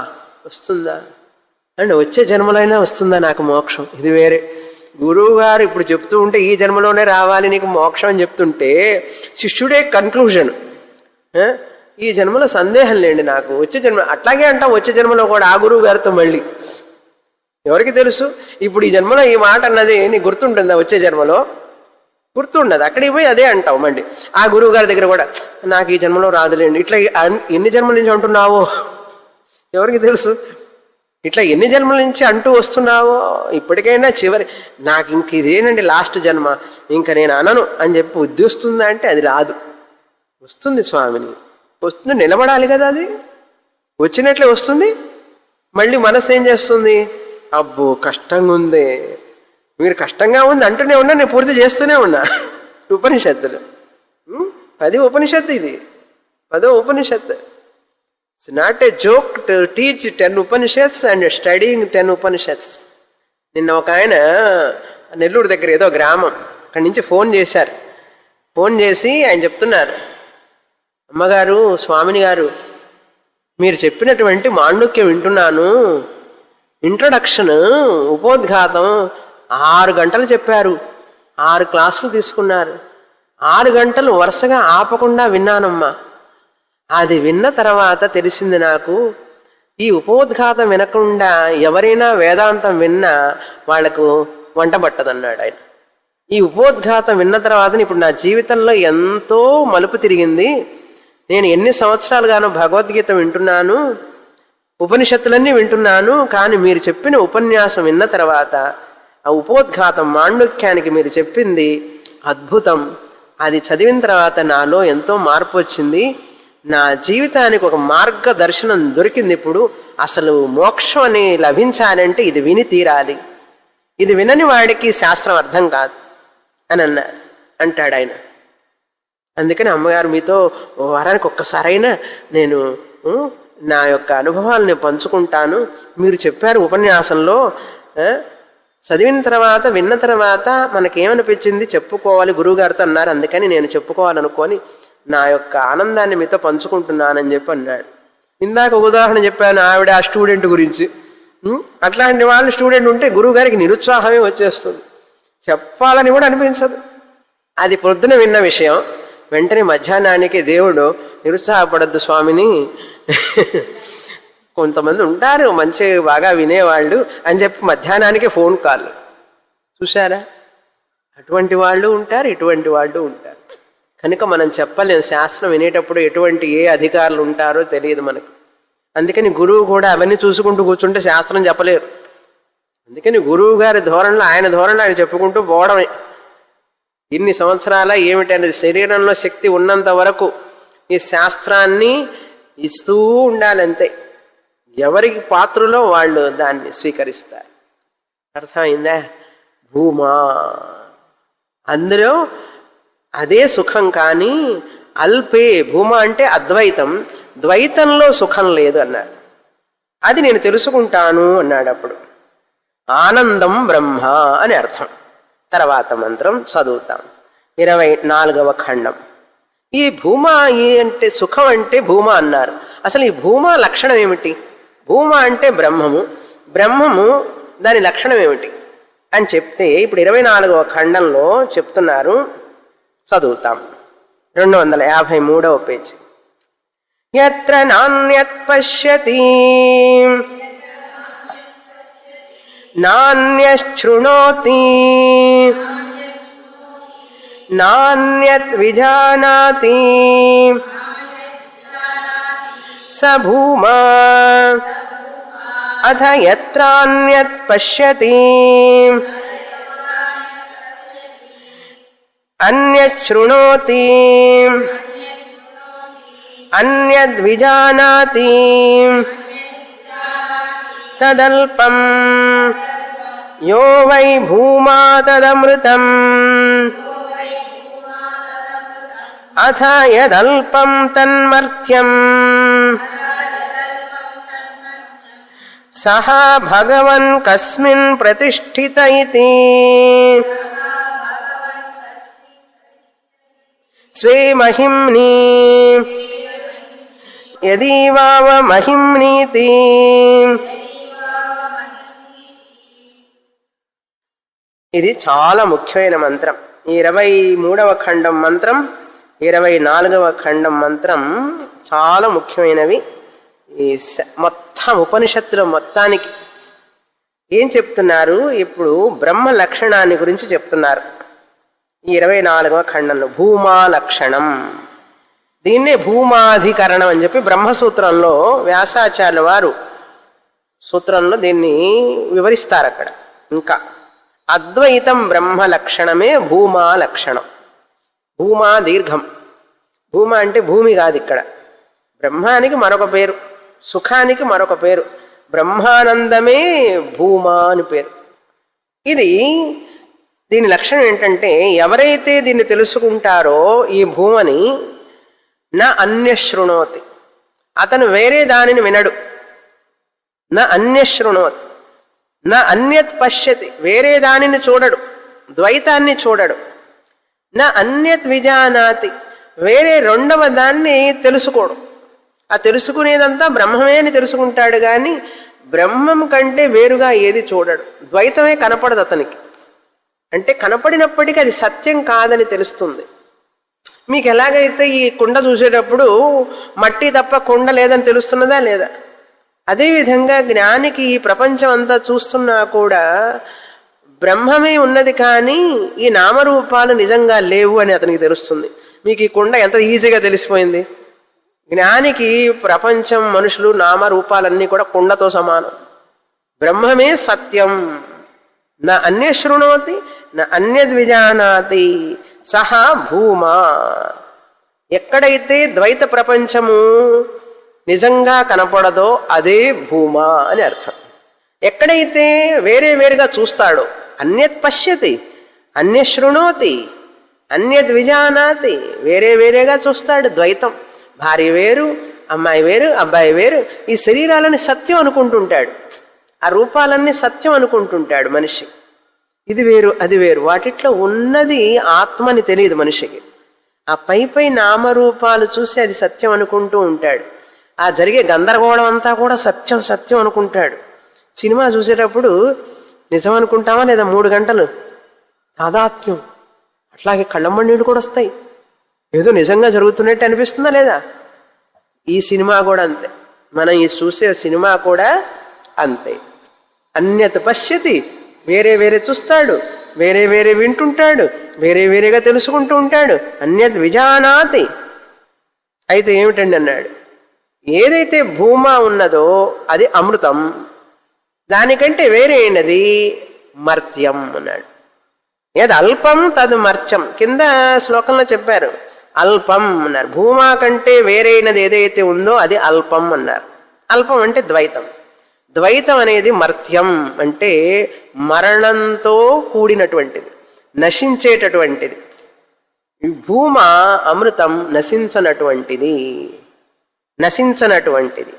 Speaker 1: వస్తుందా అండ్ వచ్చే జన్మలైనా వస్తుందా నాకు మోక్షం? ఇది వేరే. గురువు గారు ఇప్పుడు చెప్తూ ఉంటే ఈ జన్మలోనే రావాలి నీకు మోక్షం అని చెప్తుంటే శిష్యుడే కన్క్లూజన్, ఈ జన్మలో సందేహం లేండి నాకు వచ్చే జన్మ. అట్లాగే అంటాం వచ్చే జన్మలో కూడా ఆ గురువు గారితో మళ్ళీ. ఎవరికి తెలుసు ఇప్పుడు ఈ జన్మలో ఈ మాట అన్నది నీకు గుర్తుంటుందా? వచ్చే జన్మలో గుర్తుండదు. అక్కడికి పోయి అదే అంటావు మళ్ళీ. ఆ గురువు గారి దగ్గర కూడా నాకు ఈ జన్మలో రాదులేండి. ఇట్లా ఎన్ని జన్మల నుంచి అంటున్నావో ఎవరికి తెలుసు? ఇట్లా ఎన్ని జన్మల నుంచి అంటూ వస్తున్నావో. ఇప్పటికైనా చివరి నాకు ఇంక ఇదేనండి లాస్ట్ జన్మ, ఇంక నేను అనను అని చెప్పి బుద్ధి వస్తుందా అంటే అది రాదు. వస్తుంది స్వామిని, వస్తుంది, నిలబడాలి కదా. అది వచ్చినట్లే వస్తుంది. మళ్ళీ మనసు ఏం చేస్తుంది? అబ్బో కష్టంగా ఉంది, మీరు కష్టంగా ఉంది అంటూనే ఉన్నా, నేను పూర్తి చేస్తూనే ఉన్నా. ఉపనిషత్తులు 10 ఉపనిషత్తు, ఇది 10వ ఉపనిషత్తు. It's not a joke to teach 10 Upanishads and studying 10 Upanishads. నిన్న ఒక ఆయన నెల్లూరు దగ్గర ఏదో గ్రామం, అక్కడి నుంచి ఫోన్ చేశారు. ఫోన్ చేసి ఆయన చెప్తున్నారు, అమ్మగారు, స్వామిని గారు, మీరు చెప్పినటువంటి మాండుక్యం వింటున్నాను. ఇంట్రొడక్షన్, ఉపోద్ఘాతం 6 గంటలు చెప్పారు. 6 క్లాసులు తీసుకున్నారు. 6 గంటలు వరుసగా ఆపకుండా విన్నానమ్మా. అది విన్న తర్వాత తెలిసింది నాకు, ఈ ఉపోద్ఘాతం వినకుండా ఎవరైనా వేదాంతం విన్నా వాళ్లకు వంట పట్టదన్నాడు ఆయన. ఈ ఉపోద్ఘాతం విన్న తర్వాత ఇప్పుడు నా జీవితంలో ఎంతో మలుపు తిరిగింది. నేను ఎన్ని సంవత్సరాలుగానో భగవద్గీత వింటున్నాను, ఉపనిషత్తులన్నీ వింటున్నాను, కానీ మీరు చెప్పిన ఉపన్యాసం విన్న తర్వాత ఆ ఉపోద్ఘాతం మాండుక్యానికి మీరు చెప్పింది అద్భుతం. అది చదివిన తర్వాత నాలో ఎంతో మార్పు వచ్చింది. నా జీవితానికి ఒక మార్గదర్శనం దొరికింది. ఇప్పుడు అసలు మోక్షం అని లభించాలంటే ఇది విని తీరాలి. ఇది వినని వాడికి శాస్త్రం అర్థం కాదు అని అంటాడు ఆయన. అందుకని అమ్మగారు, మీతో వారానికి ఒక్కసారైనా నేను నా యొక్క అనుభవాలను పంచుకుంటాను. మీరు చెప్పారు ఉపన్యాసంలో, చదివిన తర్వాత విన్న తర్వాత మనకేమనిపించింది చెప్పుకోవాలి, గురువుగారితో అన్నారు, అందుకని నేను చెప్పుకోవాలనుకొని నా యొక్క ఆనందాన్ని మీతో పంచుకుంటున్నానని చెప్పి అన్నాడు. ఇందాక ఉదాహరణ చెప్పాను, ఆవిడ ఆ స్టూడెంట్ గురించి. అట్లాంటి వాళ్ళు స్టూడెంట్ ఉంటే గురువు గారికి నిరుత్సాహమే వచ్చేస్తుంది, చెప్పాలని కూడా అనిపించదు. అది పొద్దున విన్న విషయం, వెంటనే మధ్యాహ్నానికి దేవుడు నిరుత్సాహపడద్దు స్వామిని, కొంతమంది ఉంటారు మంచి బాగా వినేవాళ్ళు అని చెప్పి మధ్యాహ్నానికి ఫోన్ కాల్. చూసారా, అటువంటి వాళ్ళు ఉంటారు, ఇటువంటి వాళ్ళు ఉంటారు. కనుక మనం చెప్పలేం, శాస్త్రం వినేటప్పుడు ఎటువంటి ఏ అధికారులు ఉంటారో తెలియదు మనకు. అందుకని గురువు కూడా అవన్నీ చూసుకుంటూ కూర్చుంటే శాస్త్రం చెప్పలేరు. అందుకని గురువు గారి ధోరణిలో ఆయన ఆయన చెప్పుకుంటూ పోవడమే. ఇన్ని సంవత్సరాల ఏమిటనేది శరీరంలో శక్తి ఉన్నంత వరకు ఈ శాస్త్రాన్ని ఇస్తూ ఉండాలంతే. ఎవరికి పాత్రలో వాళ్ళు దాన్ని స్వీకరిస్తారు. అర్థమైందా? భూమా అందులో అదే సుఖం, కానీ అల్పే. భూమా అంటే అద్వైతం, ద్వైతంలో సుఖం లేదు అన్నాడు. అది నేను తెలుసుకుంటాను అన్నాడు. అప్పుడు ఆనందం బ్రహ్మ అని అర్థం. తర్వాత మంత్రం చదువుతాం, 24వ ఖండం. ఈ భూమా అంటే సుఖం అంటే భూమా అన్నారు. అసలు ఈ భూమా లక్షణం ఏమిటి? భూమా అంటే బ్రహ్మము, బ్రహ్మము దాని లక్షణం ఏమిటి అని చెప్తే ఇప్పుడు 24వ ఖండంలో చెప్తున్నారు. చదువుతాం, 253వ పేజీ. యత్ర నాన్యత్ పశ్యతి నాన్యశృణోతి నాన్యత్ విజానాతి స భూమా అథ యత్రాన్యత్ పశ్యతి అన్యశృణోతి అన్యద్విజానాతి తదల్పం యో వై భూమా తదమృతం అథ యదల్పం తన్మర్త్యం సహ భగవన్ కస్మిన్ ప్రతిష్ఠిత ఇతి స్వే మహిమ్ని యదీవావ మహిమ్నీతి. ఇది చాలా ముఖ్యమైన మంత్రం. 23వ ఖండం మంత్రం, 24వ ఖండం మంత్రం చాలా ముఖ్యమైనవి. ఈ మొత్తం ఉపనిషత్తుల మొత్తానికి ఏం చెప్తున్నారు? ఇప్పుడు బ్రహ్మ లక్షణాన్ని గురించి చెప్తున్నారు. ఈ 24వ ఖండంలో భూమా లక్షణం, దీన్నే భూమాధికరణం అని చెప్పి బ్రహ్మసూత్రంలో వ్యాసాచార్యుల వారు సూత్రంలో దీన్ని వివరిస్తారు. అక్కడ ఇంకా అద్వైతం బ్రహ్మ లక్షణమే భూమా లక్షణం. భూమా దీర్ఘం. భూమ అంటే భూమి కాదు, ఇక్కడ బ్రహ్మానికి మరొక పేరు, సుఖానికి మరొక పేరు. బ్రహ్మానందమే భూమా అని పేరు. ఇది దీని లక్షణం ఏంటంటే, ఎవరైతే దీన్ని తెలుసుకుంటారో ఈ భూమని, నా అన్యశృణోతి, అతను వేరే దానిని వినడు. నా అన్యశృణోతి, నా అన్యత్ పశ్యతి, వేరే దానిని చూడడు, ద్వైతాన్ని చూడడు. నా అన్యత్ విజానాతి, వేరే రెండవ దాన్ని తెలుసుకోడు. ఆ తెలుసుకునేదంతా బ్రహ్మమే అని తెలుసుకుంటాడు కానీ బ్రహ్మం కంటే వేరుగా ఏది చూడడు. ద్వైతమే కనపడదు అతనికి. అంటే కనపడినప్పటికీ అది సత్యం కాదని తెలుస్తుంది. మీకు ఎలాగైతే ఈ కుండ చూసేటప్పుడు మట్టి తప్ప కుండ లేదని తెలుస్తున్నదా లేదా? అదేవిధంగా జ్ఞానికి ఈ ప్రపంచం అంతా చూస్తున్నా కూడా బ్రహ్మమే ఉన్నది కానీ ఈ నామరూపాలు నిజంగా లేవు అని అతనికి తెలుస్తుంది. మీకు ఈ కుండ ఎంత ఈజీగా తెలిసిపోయింది. జ్ఞానికి ప్రపంచం, మనుషులు, నామరూపాలన్నీ కూడా కుండతో సమానం. బ్రహ్మమే సత్యం. నా అన్య శృణోతి నా అన్యద్విజానాతి సహా భూమా. ఎక్కడైతే ద్వైత ప్రపంచము నిజంగా కనపడదో అదే భూమా అని అర్థం. ఎక్కడైతే వేరే వేరుగా చూస్తాడో, అన్యత్ పశ్యతి అన్య శృణోతి అన్యద్విజానాతి, వేరే వేరేగా చూస్తాడు. ద్వైతం, భార్య వేరు, అమ్మాయి వేరు, అబ్బాయి వేరు, ఈ శరీరాలని సత్యం అనుకుంటుంటాడు, ఆ రూపాలన్నీ సత్యం అనుకుంటుంటాడు మనిషి. ఇది వేరు అది వేరు, వాటిట్లో ఉన్నది ఆత్మని తెలియదు మనిషికి. ఆ పై నామరూపాలు చూసి అది సత్యం అనుకుంటూ ఉంటాడు. ఆ జరిగే గందరగోళం అంతా కూడా సత్యం సత్యం అనుకుంటాడు. సినిమా చూసేటప్పుడు నిజం అనుకుంటామా లేదా? 3 గంటలు తాదాత్మ్యం, అట్లాగే కళ్ళమ్మ నీళ్ళు కూడా వస్తాయి, ఏదో నిజంగా జరుగుతున్నట్టు అనిపిస్తుందా లేదా? ఈ సినిమా కూడా అంతే, మనం ఈ చూసే సినిమా కూడా అంతే. అన్యత పశ్యతి, వేరే వేరే చూస్తాడు, వేరే వేరే వింటుంటాడు, వేరే వేరేగా తెలుసుకుంటూ ఉంటాడు. అన్యత్ విజానాతి. అయితే ఏమిటండి అన్నాడు, ఏదైతే భూమా ఉన్నదో అది అమృతం, దానికంటే వేరే అయినది మర్త్యం అన్నాడు. ఏది అల్పం తదు మర్త్యం, కింద శ్లోకంలో చెప్పారు. అల్పం అన్నారు. భూమా కంటే వేరైనది ఏదైతే ఉందో అది అల్పం అన్నారు. అల్పం అంటే ద్వైతం. ద్వైతం అనేది మర్త్యం, అంటే మరణంతో కూడినటువంటిది, నశించేటటువంటిది. ఈ భూమ అమృతం నశించనటువంటిది, నశించనటువంటిది.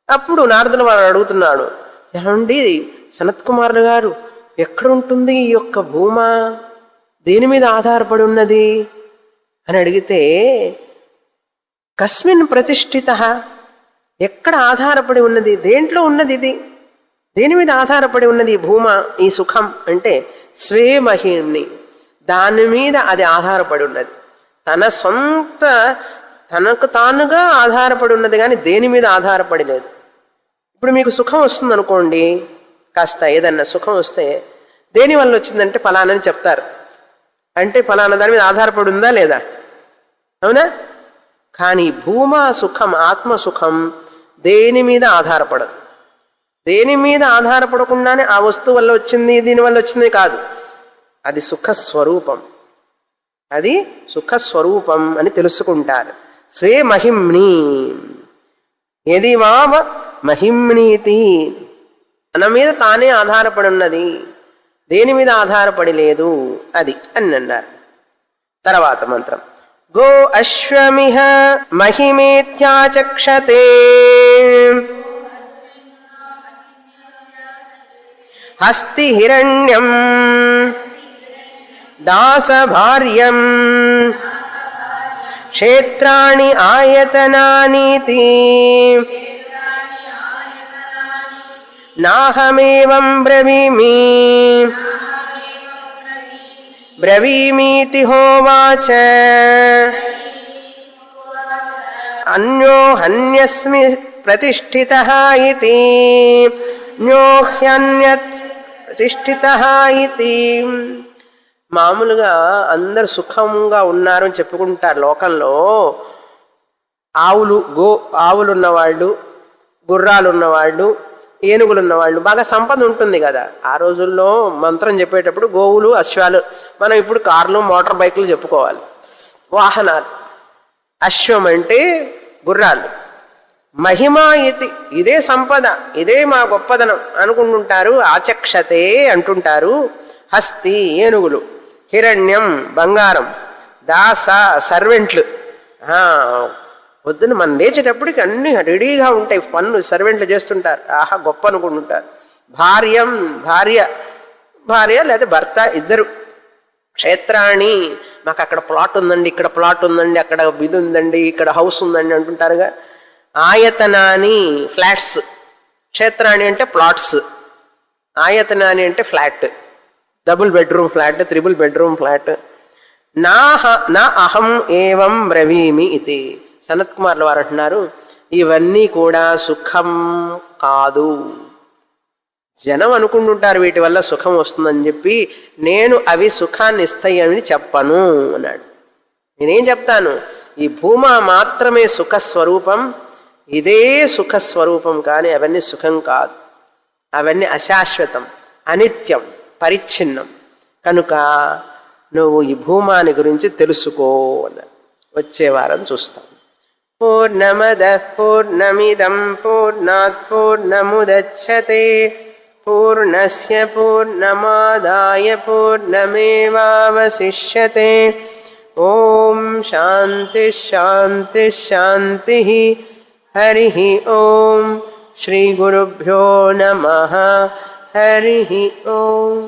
Speaker 1: అప్పుడు నారదుల వారు అడుగుతున్నాడు, ఏమండి సనత్కుమారుడు గారు, ఎక్కడుంటుంది ఈ యొక్క భూమ, దేని మీద ఆధారపడి ఉన్నది అని అడిగితే, కస్మిన్ ప్రతిష్ఠిత, ఎక్కడ ఆధారపడి ఉన్నది, దేంట్లో ఉన్నది, ఇది దేని మీద ఆధారపడి ఉన్నది ఈ భూమ, ఈ సుఖం అంటే స్వే మహిమ్ని, దాని మీద అది ఆధారపడి ఉన్నది. తన సొంత తనకు తానుగా ఆధారపడి ఉన్నది కానీ దేని మీద ఆధారపడి లేదు. ఇప్పుడు మీకు సుఖం వస్తుంది అనుకోండి, కాస్త ఏదన్నా సుఖం వస్తే దేనివల్ల వచ్చిందంటే ఫలానని చెప్తారు. అంటే ఫలానా దాని మీద ఆధారపడి ఉందా లేదా? అవునా? కానీ భూమా సుఖం, ఆత్మ సుఖం దేని మీద ఆధారపడదు. దేని మీద ఆధారపడకుండానే ఆ వస్తువు వల్ల వచ్చింది, దీనివల్ల వచ్చింది కాదు. అది సుఖస్వరూపం, అది సుఖస్వరూపం అని తెలుసుకుంటారు. స్వే మహిమ్ని ఏది వావ మహిమ్నీతి, తన మీద తానే ఆధారపడి ఉన్నది, దేని మీద ఆధారపడి లేదు అది అని అన్నారు. తర్వాత మంత్రం, గో అశ్వమిహ మహిమేత్యాచక్షతే హస్తి హిరణ్యం దాసభార్యం క్షేత్రాణి ఆయతనానీతి నాహమేవం బ్రవీమి బ్రవీమీతి హోవాచ అన్యో హన్యస్మి ప్రతిష్ఠితః ఇతి న్యోహ్యన్యత్ ప్రతిష్ఠితః ఇతి. మామూలుగా అందరు సుఖంగా ఉన్నారు అని చెప్పుకుంటారు లోకంలో. ఆవులు ఉన్నవాళ్ళు, గుర్రాలు ఉన్నవాళ్ళు, ఏనుగులు ఉన్నవాళ్ళు, బాగా సంపద ఉంటుంది కదా. ఆ రోజుల్లో మంత్రం చెప్పేటప్పుడు గోవులు, అశ్వాలు, మనం ఇప్పుడు కార్లు, మోటార్ బైకులు చెప్పుకోవాలి, వాహనాలు. అశ్వం అంటే గుర్రాలు. మహిమా ఇతి, ఇదే సంపద, ఇదే మా గొప్పదనం అనుకుంటుంటారు. ఆచక్షతే అంటుంటారు. హస్తి ఏనుగులు, హిరణ్యం బంగారం, దాస సర్వెంట్లు. పొద్దున్న మనం లేచేటప్పటికి అన్ని రెడీగా ఉంటాయి, పనులు సర్వెంట్లు చేస్తుంటారు. ఆహా గొప్ప అనుకుంటుంటారు. భార్య లేదా భర్త ఇద్దరు. క్షేత్రాణి, మాకు అక్కడ ప్లాట్ ఉందండి, ఇక్కడ ప్లాట్ ఉందండి, అక్కడ ఇది ఉందండి, ఇక్కడ హౌస్ ఉందండి అంటుంటారుగా. ఆయతనాని ఫ్లాట్స్, క్షేత్రాణి అంటే ప్లాట్స్, ఆయతనాని అంటే flat, double bedroom flat, triple bedroom flat. నా అహం ఏవం బ్రవీమి ఇది. సనత్ కుమార్ల వారు అంటున్నారు, ఇవన్నీ కూడా సుఖం కాదు. జనం అనుకుంటుంటారు వీటి వల్ల సుఖం వస్తుందని చెప్పి, నేను అవి సుఖాన్ని ఇస్తాయని చెప్పను అన్నాడు. నేనేం చెప్తాను, ఈ భూమా మాత్రమే సుఖస్వరూపం, ఇదే సుఖస్వరూపం, కానీ అవన్నీ సుఖం కాదు, అవన్నీ అశాశ్వతం, అనిత్యం, పరిచ్ఛిన్నం. కనుక నువ్వు ఈ భూమాని గురించి తెలుసుకో అన్నాడు. వచ్చే వారం చూస్తాం. పూర్ణమదః పూర్ణమిదం పూర్ణాత్ పూర్ణముదచ్యతే పూర్ణస్య పూర్ణమాదాయ పూర్ణమేవావశిష్యతే. ఓం శాంతి శాంతి శాంతి. హరి ఓం. శ్రీ గురుభ్యో నమః. హరి ఓం.